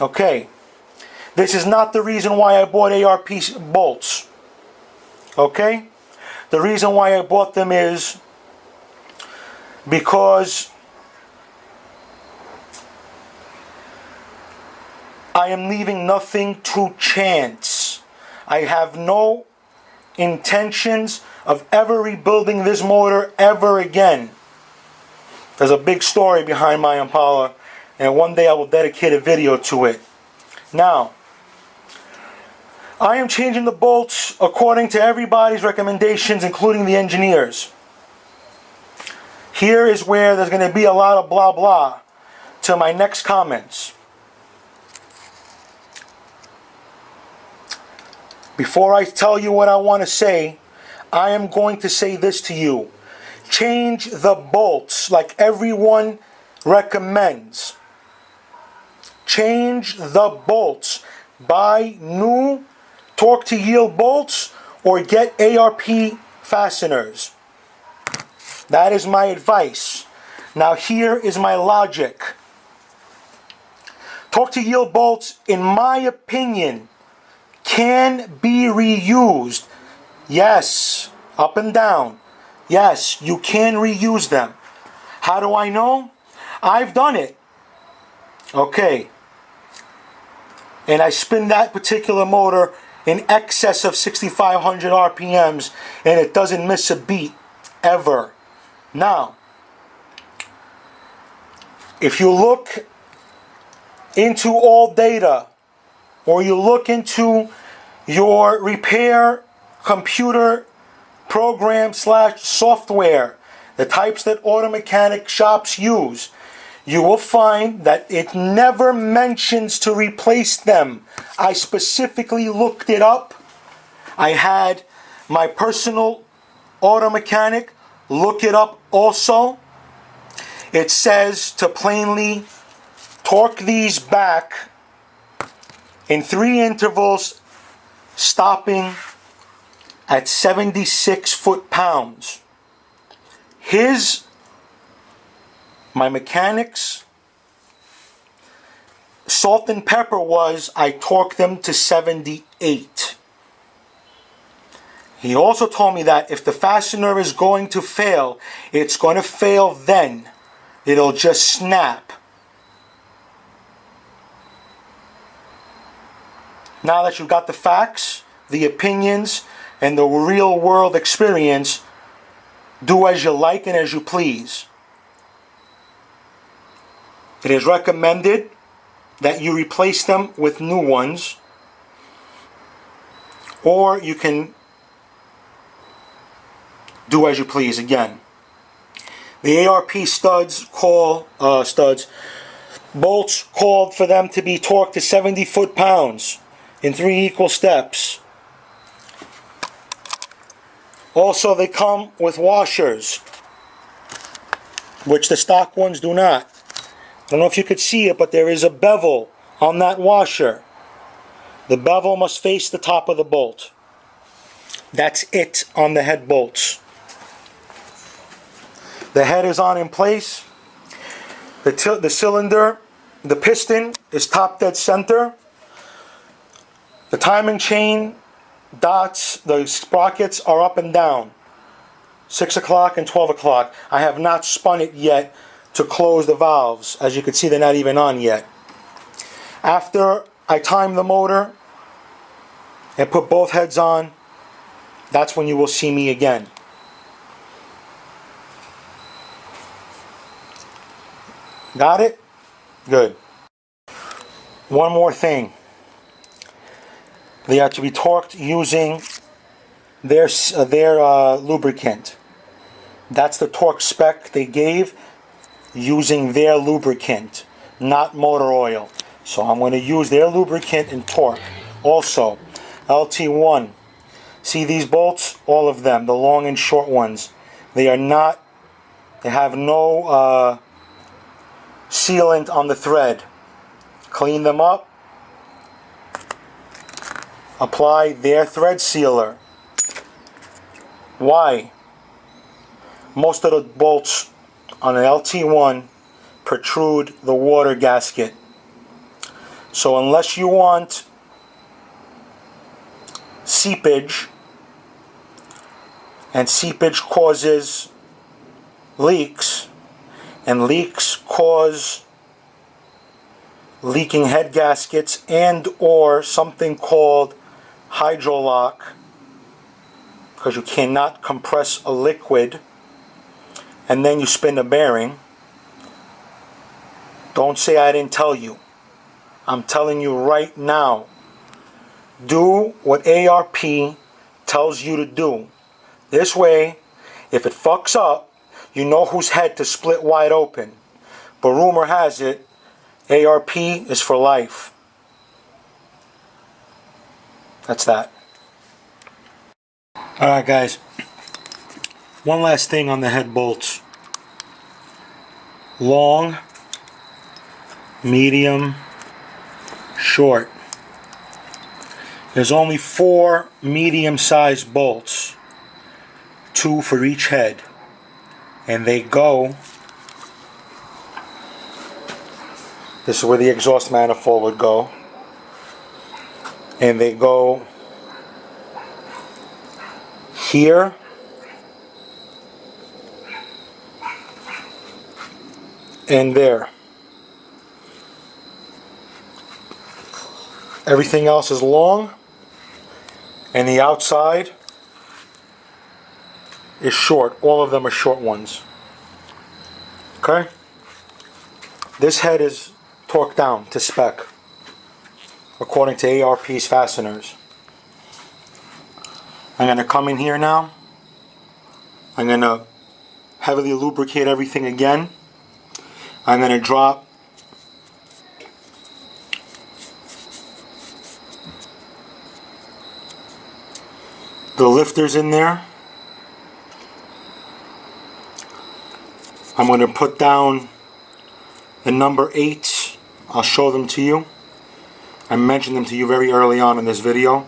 Okay. This is not the reason why I bought ARP bolts. Okay? The reason why I bought them is because I am leaving nothing to chance. I have no intentions of ever rebuilding this motor ever again. There's a big story behind my Impala, and one day I will dedicate a video to it. Now, I am changing the bolts according to everybody's recommendations, including the engineers. Here is where there's going to be a lot of blah blah to my next comments. Before I tell you what I want to say, I am going to say this to you. Change the bolts like everyone recommends. Change the bolts. Buy new torque to yield bolts or get ARP fasteners. That is my advice. Now here is my logic. Torque to yield bolts, in my opinion, can be reused. Yes, up and down. Yes, you can reuse them. How do I know? I've done it. Okay. And I spin that particular motor in excess of 6,500 RPMs and it doesn't miss a beat ever. Now, if you look into all data or you look into your repair computer program / software, the types that auto mechanic shops use, you will find that it never mentions to replace them. I specifically looked it up. I had my personal auto mechanic look it up also. It says to plainly torque these back in 3 intervals, stopping at 76 foot-pounds. My mechanic's salt and pepper was I torqued them to 78. He also told me that if the fastener is going to fail, it's going to fail then. It'll just snap. Now that you've got the facts, the opinions, and the real world experience, do as you like and as you please. It is recommended that you replace them with new ones, or you can do as you please again. The ARP bolts called for them to be torqued to 70 foot-pounds in 3 equal steps. Also, they come with washers, which the stock ones do not. I don't know if you could see it, but there is a bevel on that washer. The bevel must face the top of the bolt. That's it on the head bolts. The head is on in place. The cylinder, the piston is top dead center. The timing chain dots, the sprockets are up and down. 6 o'clock and 12 o'clock. I have not spun it yet to close the valves. As you can see, they're not even on yet. After I time the motor and put both heads on, that's when you will see me again. Got it? Good. One more thing. They have to be torqued using their lubricant. That's the torque spec they gave, using their lubricant, not motor oil. So I'm going to use their lubricant and torque. Also, LT1. See these bolts? All of them, the long and short ones. They have no sealant on the thread. Clean them up. Apply their thread sealer. Why? Most of the bolts on an LT1 protrude the water gasket. So unless you want seepage, and seepage causes leaks, and leaks cause leaking head gaskets and or something called hydrolock, because you cannot compress a liquid and then you spin the bearing. Don't say I didn't tell you. I'm telling you right now. Do what ARP tells you to do. This way, if it fucks up, you know whose head to split wide open. But rumor has it, ARP is for life. That's that. Alright guys, one last thing on the head bolts. Long, medium, short. There's only 4 medium-sized bolts, 2 for each head, and they go, this is where the exhaust manifold would go, and they go here and there. Everything else is long, and the outside is short. All of them are short ones. Okay? This head is torqued down to spec, according to ARP's fasteners. I'm going to come in here now. I'm going to heavily lubricate everything again. I'm going to drop the lifters in there. I'm going to put down the number 8s. I'll show them to you. I mentioned them to you very early on in this video,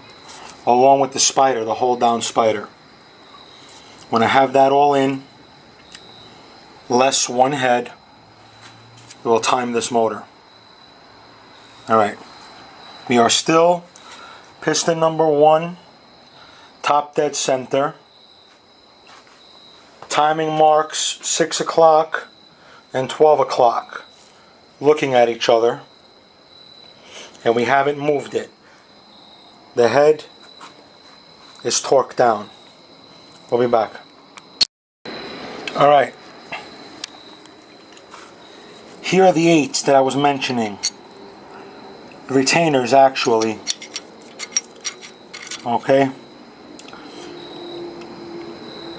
along with the spider, the hold down spider. When I have that all in, less one head, it will time this motor. Alright, we are still piston number 1, top dead center. Timing marks 6 o'clock and 12 o'clock, looking at each other, and we haven't moved it. The head is torqued down. We'll be back. Alright, here are the 8s that I was mentioning. The retainers, actually. Okay,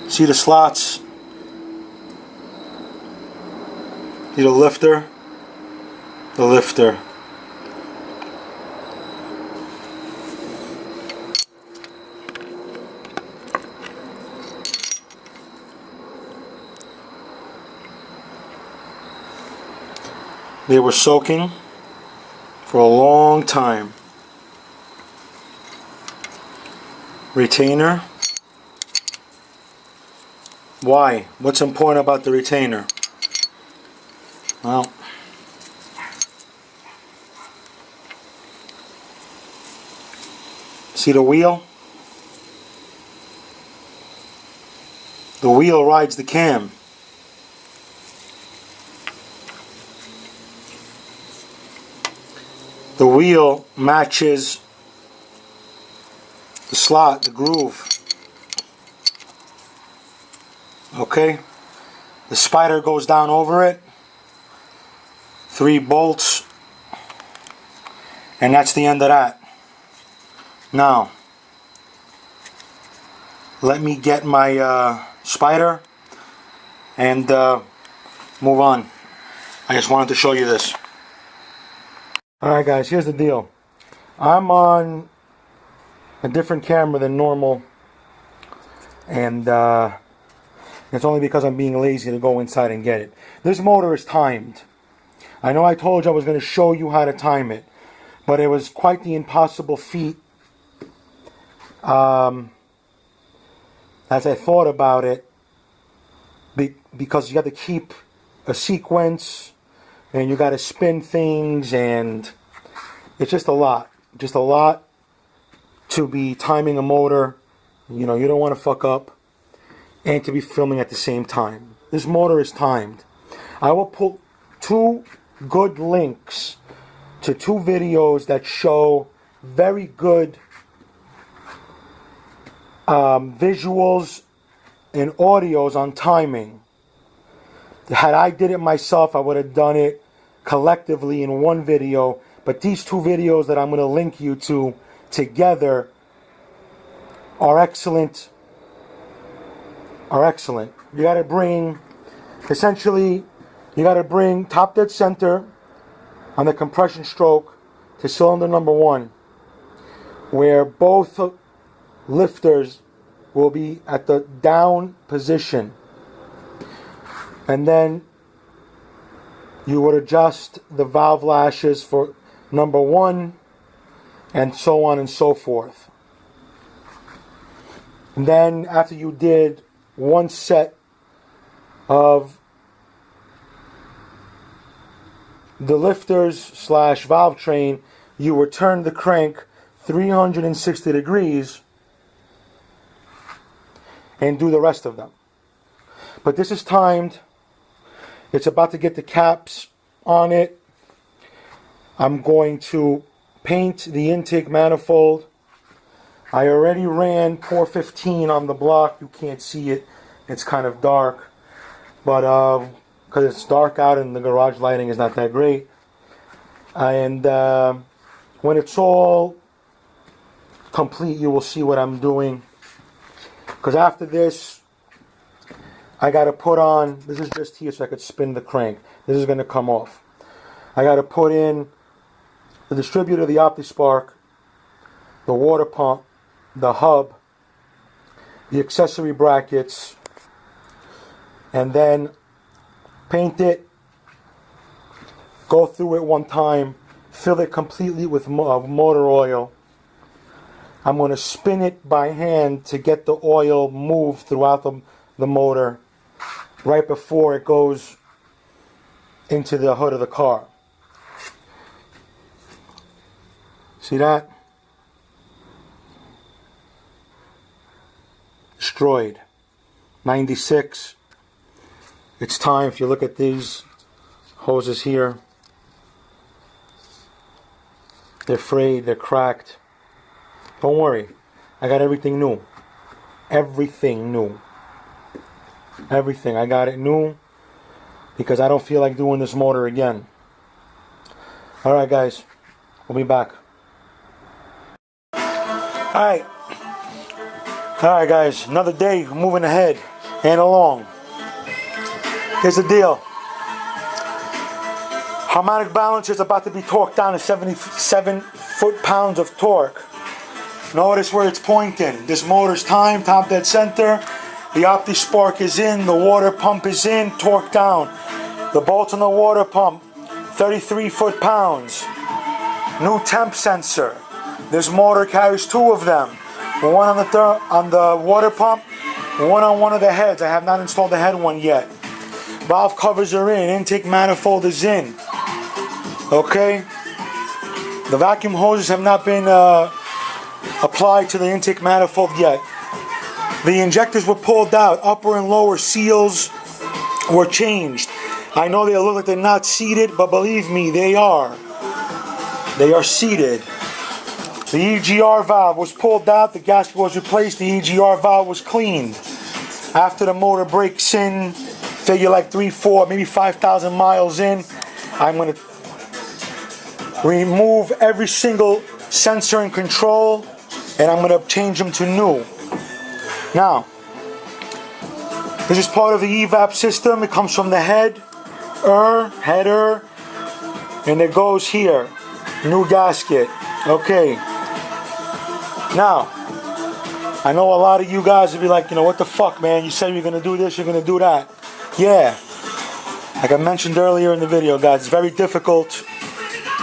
see the slots? See the lifter? The lifter. They were soaking for a long time. Retainer. Why? What's important about the retainer? Well, see the wheel? The wheel rides the cam. The wheel matches the slot, the groove. Okay? The spider goes down over it. 3 bolts. And that's the end of that. Now, let me get my spider and move on. I just wanted to show you this. Alright guys, here's the deal. I'm on a different camera than normal, and it's only because I'm being lazy to go inside and get it. This motor is timed. I know I told you I was going to show you how to time it, but it was quite the impossible feat as I thought about it, because you got to keep a sequence and you got to spin things, and it's just a lot to be timing a motor. You know, you don't want to fuck up, and to be filming at the same time. This motor is timed. I will put 2 good links to 2 videos that show very good visuals and audios on timing. Had I did it myself, I would have done it collectively in one video, but these two videos that I'm going to link you to together are excellent. You got to bring, essentially, you got to bring top dead center on the compression stroke to cylinder number 1, where both lifters will be at the down position. And then you would adjust the valve lashes for number 1, and so on and so forth. And then after you did one set of the lifters / valve train, you would turn the crank 360 degrees and do the rest of them. But this is timed. It's about to get the caps on it. I'm going to paint the intake manifold. I already ran 415 on the block. You can't see it. It's kind of dark. But because it's dark out and the garage lighting is not that great. And when it's all complete, you will see what I'm doing. Because after this, I got to put on, this is just here so I could spin the crank. This is going to come off. I got to put in the distributor, the OptiSpark, the water pump, the hub, the accessory brackets, and then paint it, go through it one time, fill it completely with motor oil. I'm going to spin it by hand to get the oil moved throughout the motor right before it goes into the hood of the car. See that? Destroyed. 96. It's time. If you look at these hoses here, they're frayed, they're cracked. Don't worry, I got everything new. Everything new. Everything. I got it new because I don't feel like doing this motor again. Alright guys, we'll be back. Alright guys, another day moving ahead and along. Here's the deal. Harmonic balancer is about to be torqued down to 77 foot-pounds of torque. Notice where it's pointing. This motor's timed, top dead center. The OptiSpark is in, the water pump is in, torqued down. The bolts on the water pump, 33 foot-pounds. New temp sensor. This motor carries 2 of them. One on the water pump, one on one of the heads. I have not installed the head one yet. Valve covers are in, intake manifold is in. Okay? The vacuum hoses have not been applied to the intake manifold yet. The injectors were pulled out. Upper and lower seals were changed. I know they look like they're not seated, but believe me, they are. They are seated. The EGR valve was pulled out. The gasket was replaced. The EGR valve was cleaned. After the motor breaks in, figure like 3, 4, maybe 5,000 miles in, I'm going to remove every single sensor and control, and I'm going to change them to new. Now, this is part of the evap system. It comes from the header, and it goes here. New gasket. Okay. Now, I know a lot of you guys will be like, what the fuck, man? You said you're going to do this, you're going to do that. Yeah. Like I mentioned earlier in the video, guys, it's very difficult.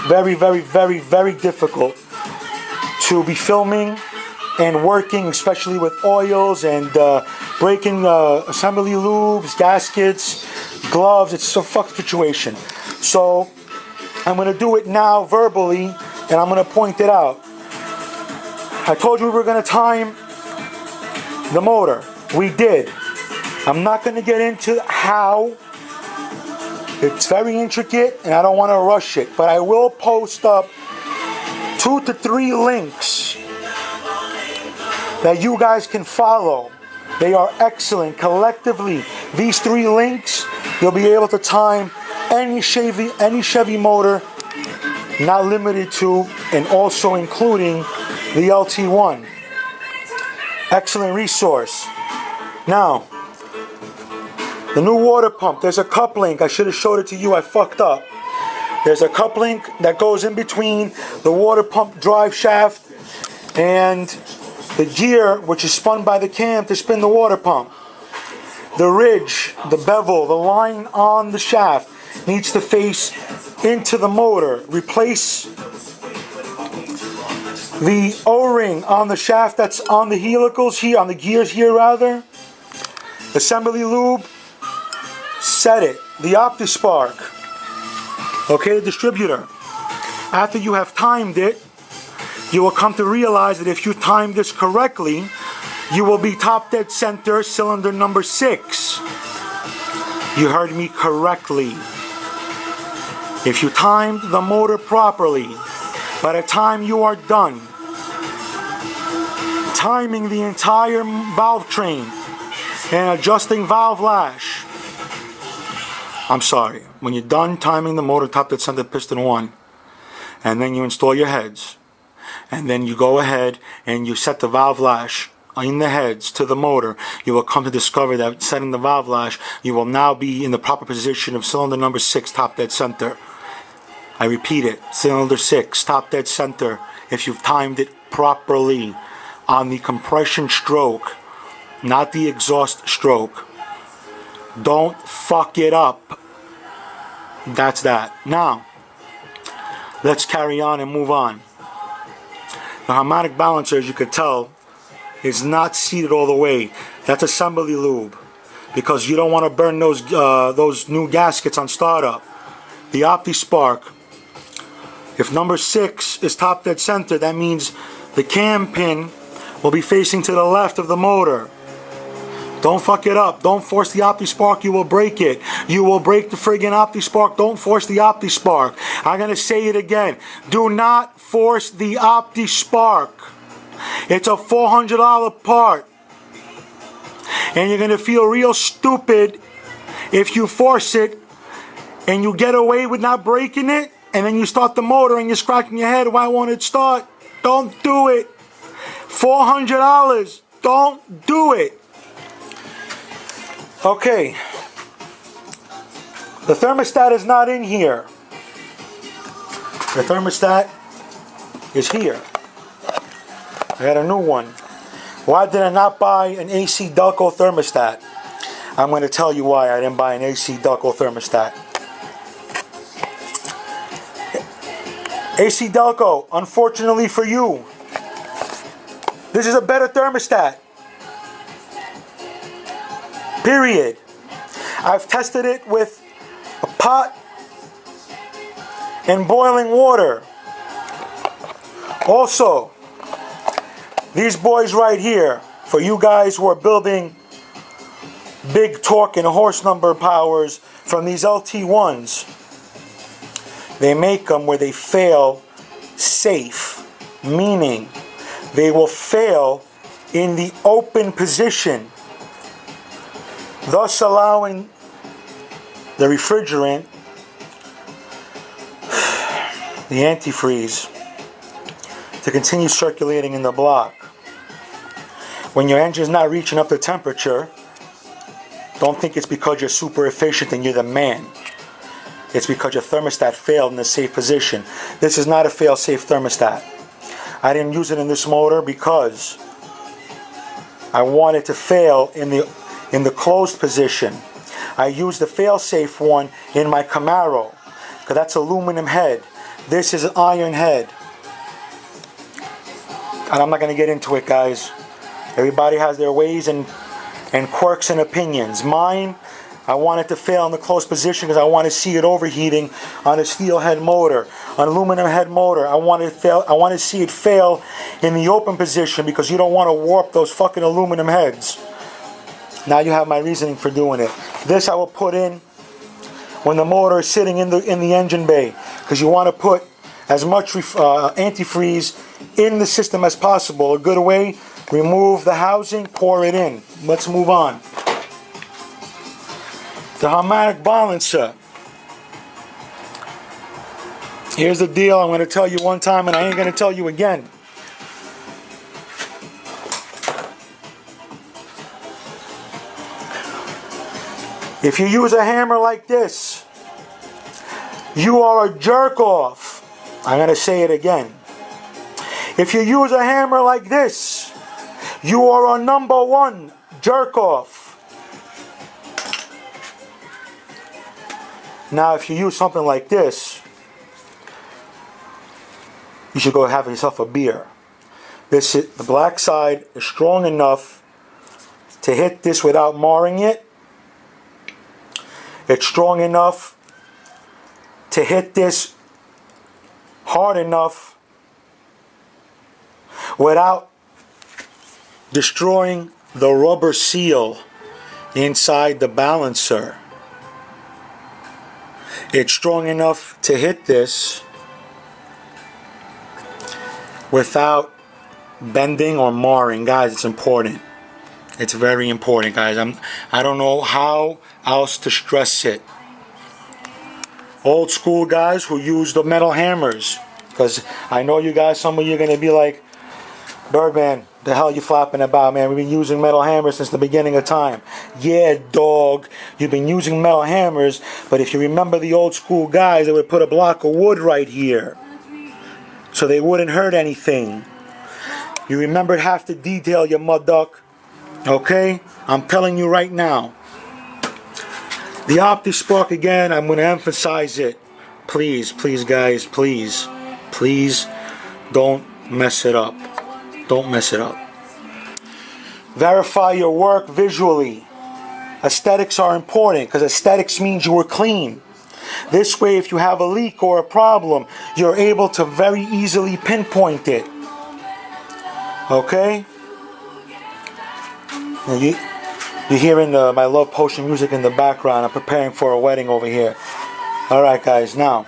Very, very, very, very difficult to be filming and working, especially with oils and breaking assembly lubes, gaskets, gloves. It's a fucked situation. So I'm going to do it now verbally, and I'm going to point it out. I told you we were going to time the motor. We did. I'm not going to get into how. It's very intricate, and I don't want to rush it. But I will post up 2 to 3 links that you guys can follow. They are excellent. Collectively, these 3 links, you'll be able to time any Chevy motor, not limited to, and also including the LT1. Excellent resource. Now, the new water pump, there's a cup link. I should have showed it to you, I fucked up. There's a cup link that goes in between the water pump drive shaft and the gear, which is spun by the cam to spin the water pump. The ridge, the bevel, the line on the shaft needs to face into the motor. Replace the O-ring on the shaft that's on the helicals here, on the gears here rather. Assembly lube, set it. The OptiSpark, okay, the distributor. After you have timed it, you will come to realize that if you time this correctly, you will be top dead center cylinder number 6. You heard me correctly. If you timed the motor properly, by the time you are done timing the entire valve train and adjusting valve lash, when you're done timing the motor top dead center piston 1, and then you install your heads, and then you go ahead and you set the valve lash in the heads to the motor, you will come to discover that setting the valve lash, you will now be in the proper position of cylinder number 6 top dead center. I repeat it, cylinder 6 top dead center, if you've timed it properly on the compression stroke, not the exhaust stroke. Don't fuck it up. That's that. Now, let's carry on and move on. The harmonic balancer, as you could tell, is not seated all the way. That's assembly lube, because you don't want to burn those new gaskets on startup. The OptiSpark, if number 6 is top dead center, that means the cam pin will be facing to the left of the motor. Don't fuck it up. Don't force the OptiSpark. You will break it. You will break the friggin' OptiSpark. Don't force the OptiSpark. I'm going to say it again. Do not force the OptiSpark. It's a $400 part. And you're going to feel real stupid if you force it and you get away with not breaking it, and then you start the motor and you're scratching your head, why won't it start? Don't do it. $400. Don't do it. Okay. The thermostat is not in here. The thermostat is here. I got a new one. Why did I not buy an AC Delco thermostat? I'm going to tell you why I didn't buy an AC Delco thermostat. AC Delco, unfortunately for you, this is a better thermostat. Period. I've tested it with a pot and boiling water. Also, these boys right here, for you guys who are building big torque and horse number powers from these LT1s, they make them where they fail safe, meaning they will fail in the open position, thus allowing the refrigerant, the antifreeze, to continue circulating in the block. When your engine's not reaching up to temperature, don't think it's because you're super efficient and you're the man. It's because your thermostat failed in a safe position. This is not a fail-safe thermostat. I didn't use it in this motor because I want it to fail in the closed position. I used the fail-safe one in my Camaro, because that's aluminum head. This is an iron head. And I'm not going to get into it, guys. Everybody has their ways and quirks and opinions. Mine, I want it to fail in the closed position because I want to see it overheating on a steel head motor. On an aluminum head motor, I want to see it fail in the open position because you don't want to warp those fucking aluminum heads. Now you have my reasoning for doing it. This I will put in when the motor is sitting in the engine bay, because you want to put as much antifreeze in the system as possible. A good way, remove the housing, pour it in. Let's move on. The harmonic balancer. Here's the deal. I'm going to tell you one time and I ain't going to tell you again. If you use a hammer like this, you are a jerk off. I'm going to say it again. If you use a hammer like this, you are a number one jerk off. Now, if you use something like this, you should go have yourself a beer. The black side is strong enough to hit this without marring it. It's strong enough to hit this hard enough without destroying the rubber seal inside the balancer. It's strong enough to hit this without bending or marring. Guys, it's important. It's very important, guys. I don't know how else to stress it. Old school guys who use the metal hammers, because I know you guys, some of you are going to be like, Birdman, the hell you flapping about, man? We've been using metal hammers since the beginning of time. Yeah, dog, you've been using metal hammers, but if you remember the old school guys, they would put a block of wood right here so they wouldn't hurt anything. You remembered half the detail, you mud duck. Okay? I'm telling you right now. The OptiSpark again, I'm going to emphasize it. Please, please guys, please. Please don't mess it up. Don't mess it up. Verify your work visually. Aesthetics are important because aesthetics means you were clean. This way, if you have a leak or a problem, you're able to very easily pinpoint it. Okay? Now you're hearing my Love Potion music in the background. I'm preparing for a wedding over here. Alright guys, now,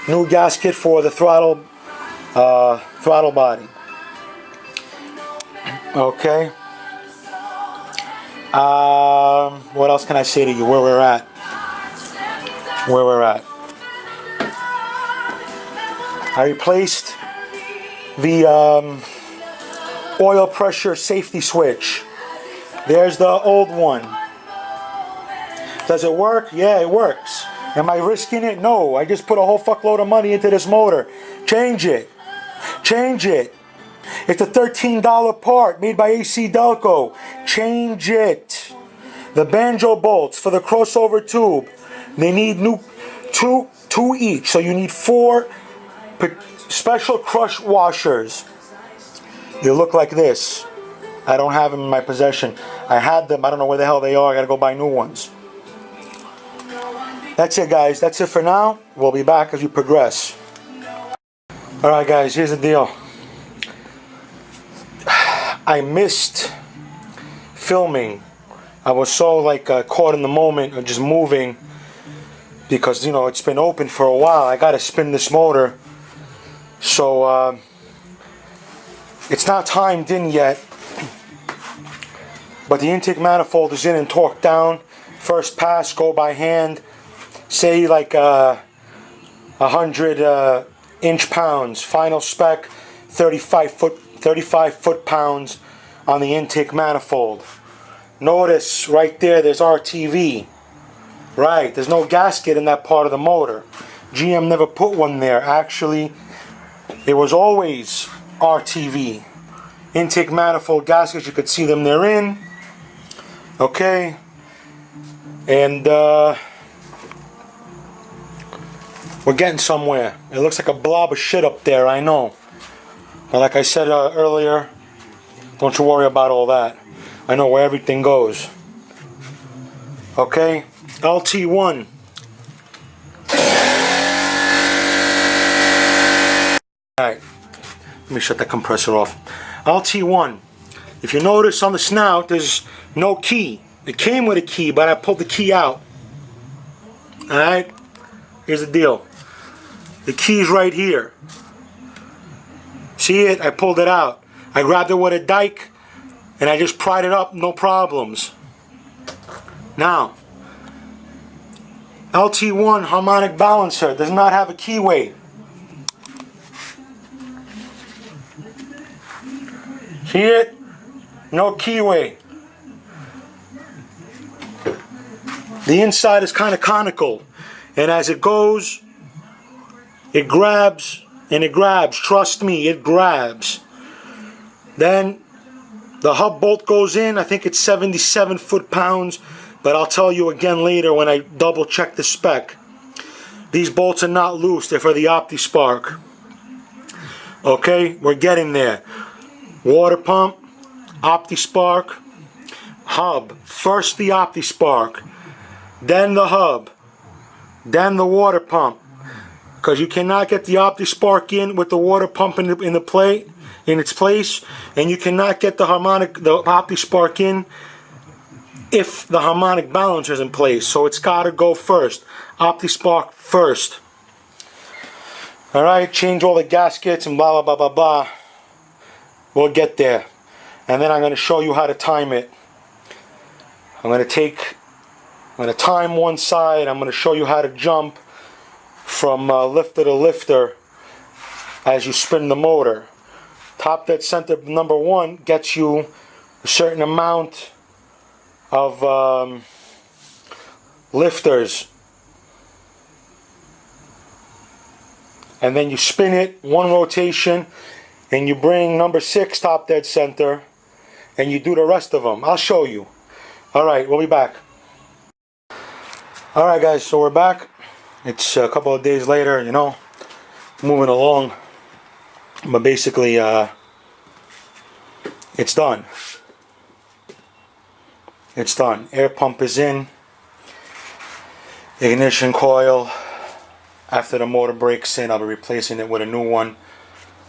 new gasket for the throttle body. Okay. What else can I say to you? Where we're at. I replaced the oil pressure safety switch. There's the old one. Does it work? Yeah, it works. Am I risking it? No. I just put a whole fuckload of money into this motor. Change it. Change it. It's a $13 part made by AC Delco. Change it. The banjo bolts for the crossover tube. They need new two each. So you need 4 special crush washers. They look like this. I don't have them in my possession. I had them. I don't know where the hell they are. I gotta go buy new ones. That's it, guys. That's it for now. We'll be back as we progress. Alright, guys. Here's the deal. I missed filming. I was so caught in the moment of just moving because, you know, it's been open for a while. I gotta spin this motor. So, it's not timed in yet. But the intake manifold is in and torqued down. First pass, go by hand. Say like 100 inch pounds. Final spec, 35 foot-pounds on the intake manifold. Notice right there, there's RTV. Right, there's no gasket in that part of the motor. GM never put one there. Actually, it was always RTV. Intake manifold gaskets, you could see them, they're in. Okay, and we're getting somewhere. It looks like a blob of shit up there, I know. But like I said earlier, don't you worry about all that. I know where everything goes. Okay, LT1. Alright, let me shut the compressor off. LT1. If you notice on the snout, there's no key. It came with a key, but I pulled the key out. Alright? Here's the deal. The key's right here. See it? I pulled it out. I grabbed it with a dike, and I just pried it up, no problems. Now, LT1 harmonic balancer does not have a key weight. See it? No keyway. The inside is kind of conical, and as it goes, it grabs and it grabs. Trust me, it grabs. Then the hub bolt goes in. I think it's 77 foot-pounds, but I'll tell you again later when I double check the spec. These bolts are not loose, they're for the OptiSpark. Okay, we're getting there. Water pump, OptiSpark, hub. First the OptiSpark, then the hub, then the water pump. Because you cannot get the OptiSpark in with the water pump in its place, and you cannot get the OptiSpark in if the harmonic balancer is in place. So it's got to go first. OptiSpark first. Alright, change all the gaskets and blah blah blah blah blah. We'll get there. And then I'm going to show you how to time it. I'm going to time one side. I'm going to show you how to jump from lifter to lifter as you spin the motor. Top dead center number 1 gets you a certain amount of lifters, and then you spin it one rotation and you bring number 6 top dead center and you do the rest of them. I'll show you. Alright, we'll be back. Alright guys, so we're back. It's a couple of days later, you know, moving along, but basically it's done. It's done. Air pump is in. Ignition coil. After the motor breaks in, I'll be replacing it with a new one.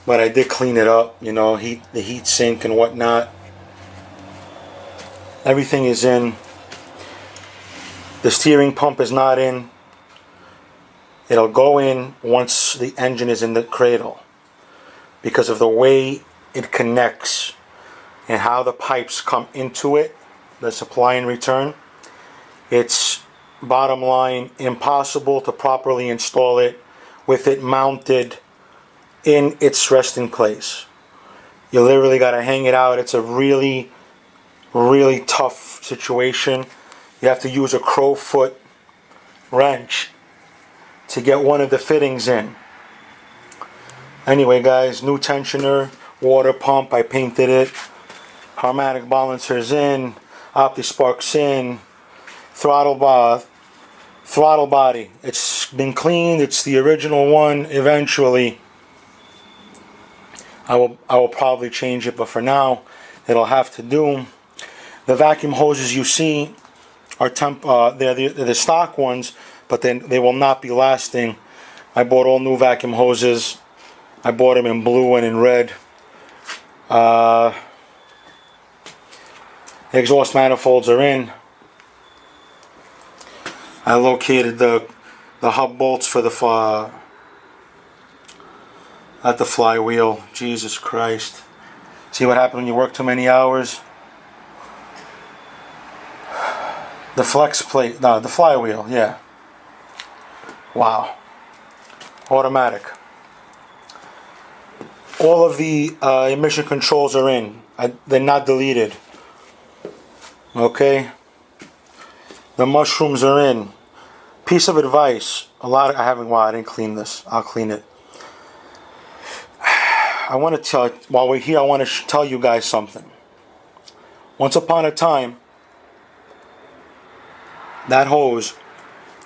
But I did clean it up, you know, the heat sink and whatnot. Everything is in. The steering pump is not in. It'll go in once the engine is in the cradle, because of the way it connects and how the pipes come into it, the supply and return. It's bottom line impossible to properly install it with it mounted in its resting place. You literally got to hang it out. It's a really, really tough situation. You have to use a crowfoot wrench to get one of the fittings in. Anyway guys, new tensioner, water pump, I painted it. Harmonic balancer's in, OptiSpark's in, throttle body. It's been cleaned, it's the original one. Eventually I will probably change it, but for now it'll have to do. The vacuum hoses you see are they're the stock ones, but then they will not be lasting. I bought all new vacuum hoses. I bought them in blue and in red. Exhaust manifolds are in. I located the hub bolts for the at the flywheel. Jesus Christ! See what happened when you work too many hours? The flex plate, no, the flywheel, yeah. Wow. Automatic. All of the emission controls are in. They're not deleted. Okay. The mushrooms are in. Piece of advice. I didn't clean this. I'll clean it. While we're here, I want to tell you guys something. Once upon a time, that hose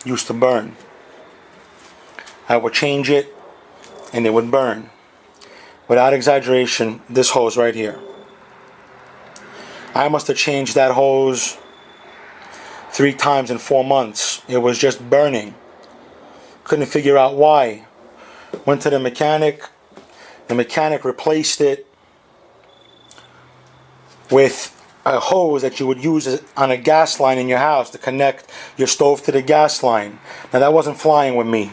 used to burn. I would change it and it would burn. Without exaggeration, this hose right here. I must have changed that hose 3 times in 4 months. It was just burning. Couldn't figure out why. Went to the mechanic. The mechanic replaced it with a hose that you would use on a gas line in your house to connect your stove to the gas line. Now that wasn't flying with me.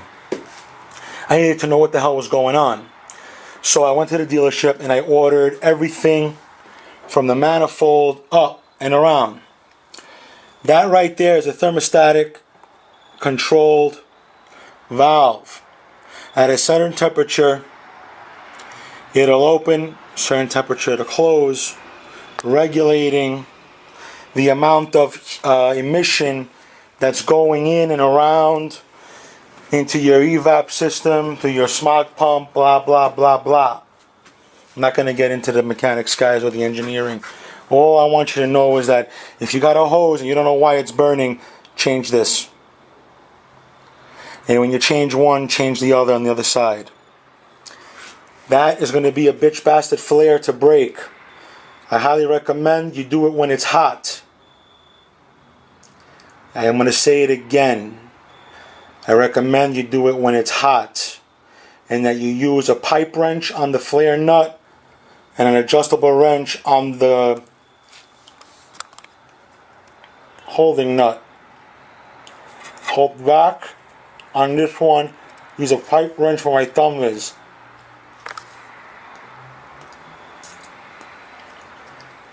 I needed to know what the hell was going on. So I went to the dealership and I ordered everything from the manifold up and around. That right there is a thermostatic controlled valve. At a certain temperature, it'll open, certain temperature to close, regulating the amount of emission that's going in and around into your evap system, to your smog pump, blah, blah, blah, blah. I'm not going to get into the mechanics, guys, or the engineering. All I want you to know is that if you got a hose and you don't know why it's burning, change this. And when you change one, change the other on the other side. That is going to be a bitch bastard flare to break. I highly recommend you do it when it's hot. I am going to say it again. I recommend you do it when it's hot. And that you use a pipe wrench on the flare nut and an adjustable wrench on the holding nut. Hold back on this one. Use a pipe wrench where my thumb is.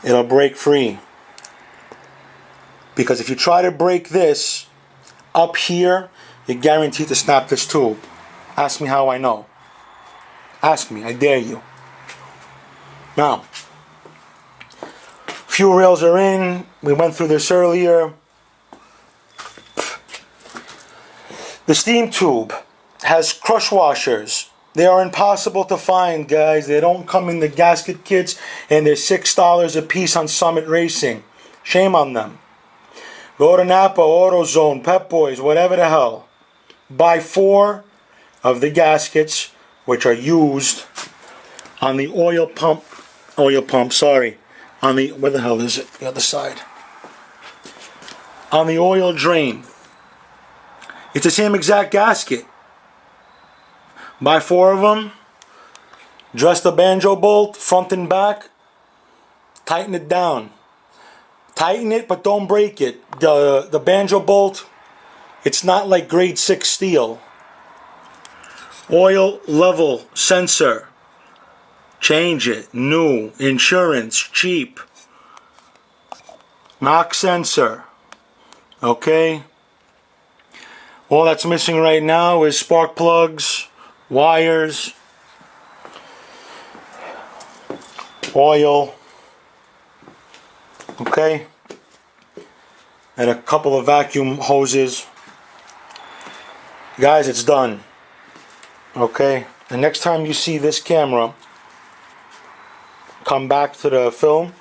It'll break free. Because if you try to break this up here, you're guaranteed to snap this tube. Ask me how I know. Ask me, I dare you. Now, fuel rails are in. We went through this earlier. The steam tube has crush washers. They are impossible to find, guys. They don't come in the gasket kits, and they're $6 a piece on Summit Racing. Shame on them. Go to Napa, AutoZone, Pep Boys, whatever the hell. Buy 4 of the gaskets, which are used on the oil pump, on the, where the hell is it? The other side. On the oil drain. It's the same exact gasket. Buy 4 of them. Dress the banjo bolt, front and back. Tighten it down. Tighten it, but don't break it. The banjo bolt, it's not like grade 6 steel. Oil level sensor. Change it. New. Insurance. Cheap. Knock sensor. Okay. All that's missing right now is spark plugs, wires, oil. Okay. And a couple of vacuum hoses. Guys, it's done. Okay. The next time you see this camera, come back to the film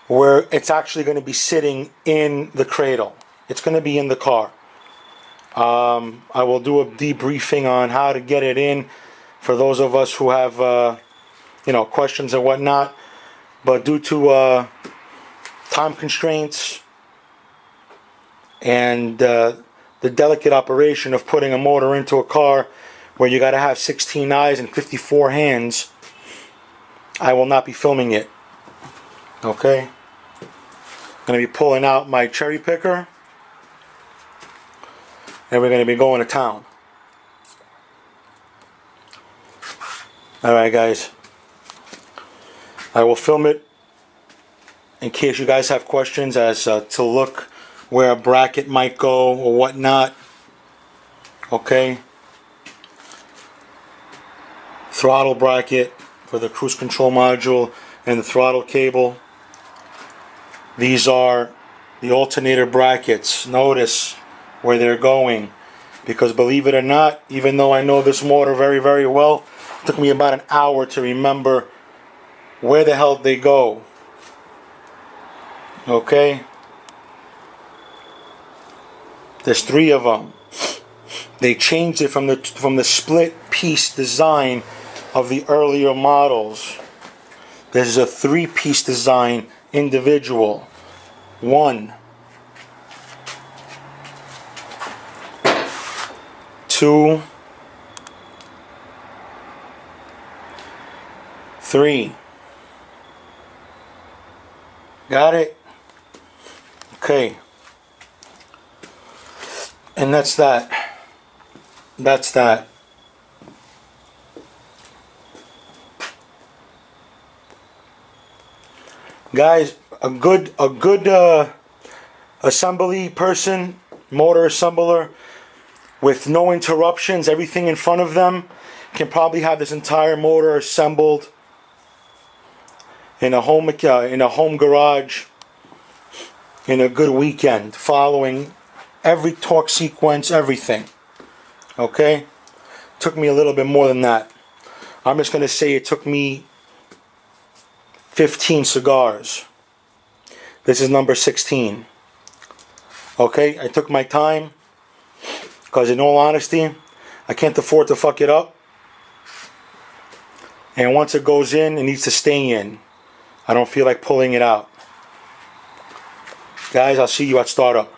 where it's actually going to be sitting in the cradle. It's going to be in the car. I will do a debriefing on how to get it in for those of us who have questions and whatnot. But due to time constraints and the delicate operation of putting a motor into a car where you got to have 16 eyes and 54 hands, I will not be filming it. Okay? I'm going to be pulling out my cherry picker and we're going to be going to town. Alright, guys. I will film it in case you guys have questions as to look where a bracket might go or whatnot. Okay? Throttle bracket for the cruise control module and the throttle cable. These are the alternator brackets. Notice where they're going, because believe it or not, even though I know this motor very, very well, it took me about an hour to remember where the hell they go. Okay? There's 3 of them. They changed it from the split piece design of the earlier models. This is a 3-piece design, individual. 1, 2, 3. Got it? Okay. And that's that. That's that. Guys, a good assembly person, motor assembler, with no interruptions, everything in front of them, can probably have this entire motor assembled in a home garage in a good weekend, following every torque sequence, everything. Okay? Took me a little bit more than that. I'm just going to say it took me 15 cigars. This is number 16. Okay? I took my time because, in all honesty, I can't afford to fuck it up. And once it goes in, it needs to stay in. I don't feel like pulling it out. Guys, I'll see you at startup.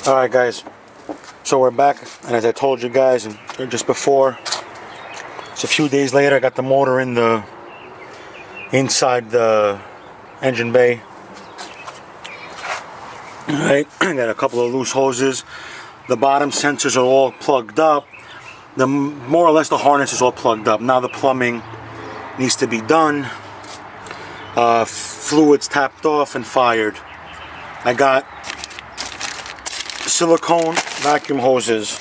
Alright guys, so we're back, and as I told you guys just before, it's a few days later. I got the motor inside the engine bay. Alright, I got a couple of loose hoses. The bottom sensors are all plugged up. More or less the harness is all plugged up. Now the plumbing needs to be done. Fluids tapped off and fired. I got silicone vacuum hoses.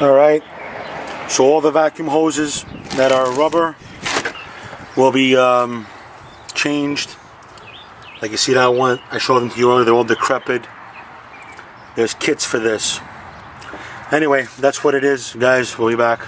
Alright, so all the vacuum hoses that are rubber will be changed. Like you see that one, I showed them to you earlier, they're all decrepit. There's kits for this. Anyway, that's what it is, guys. We'll be back.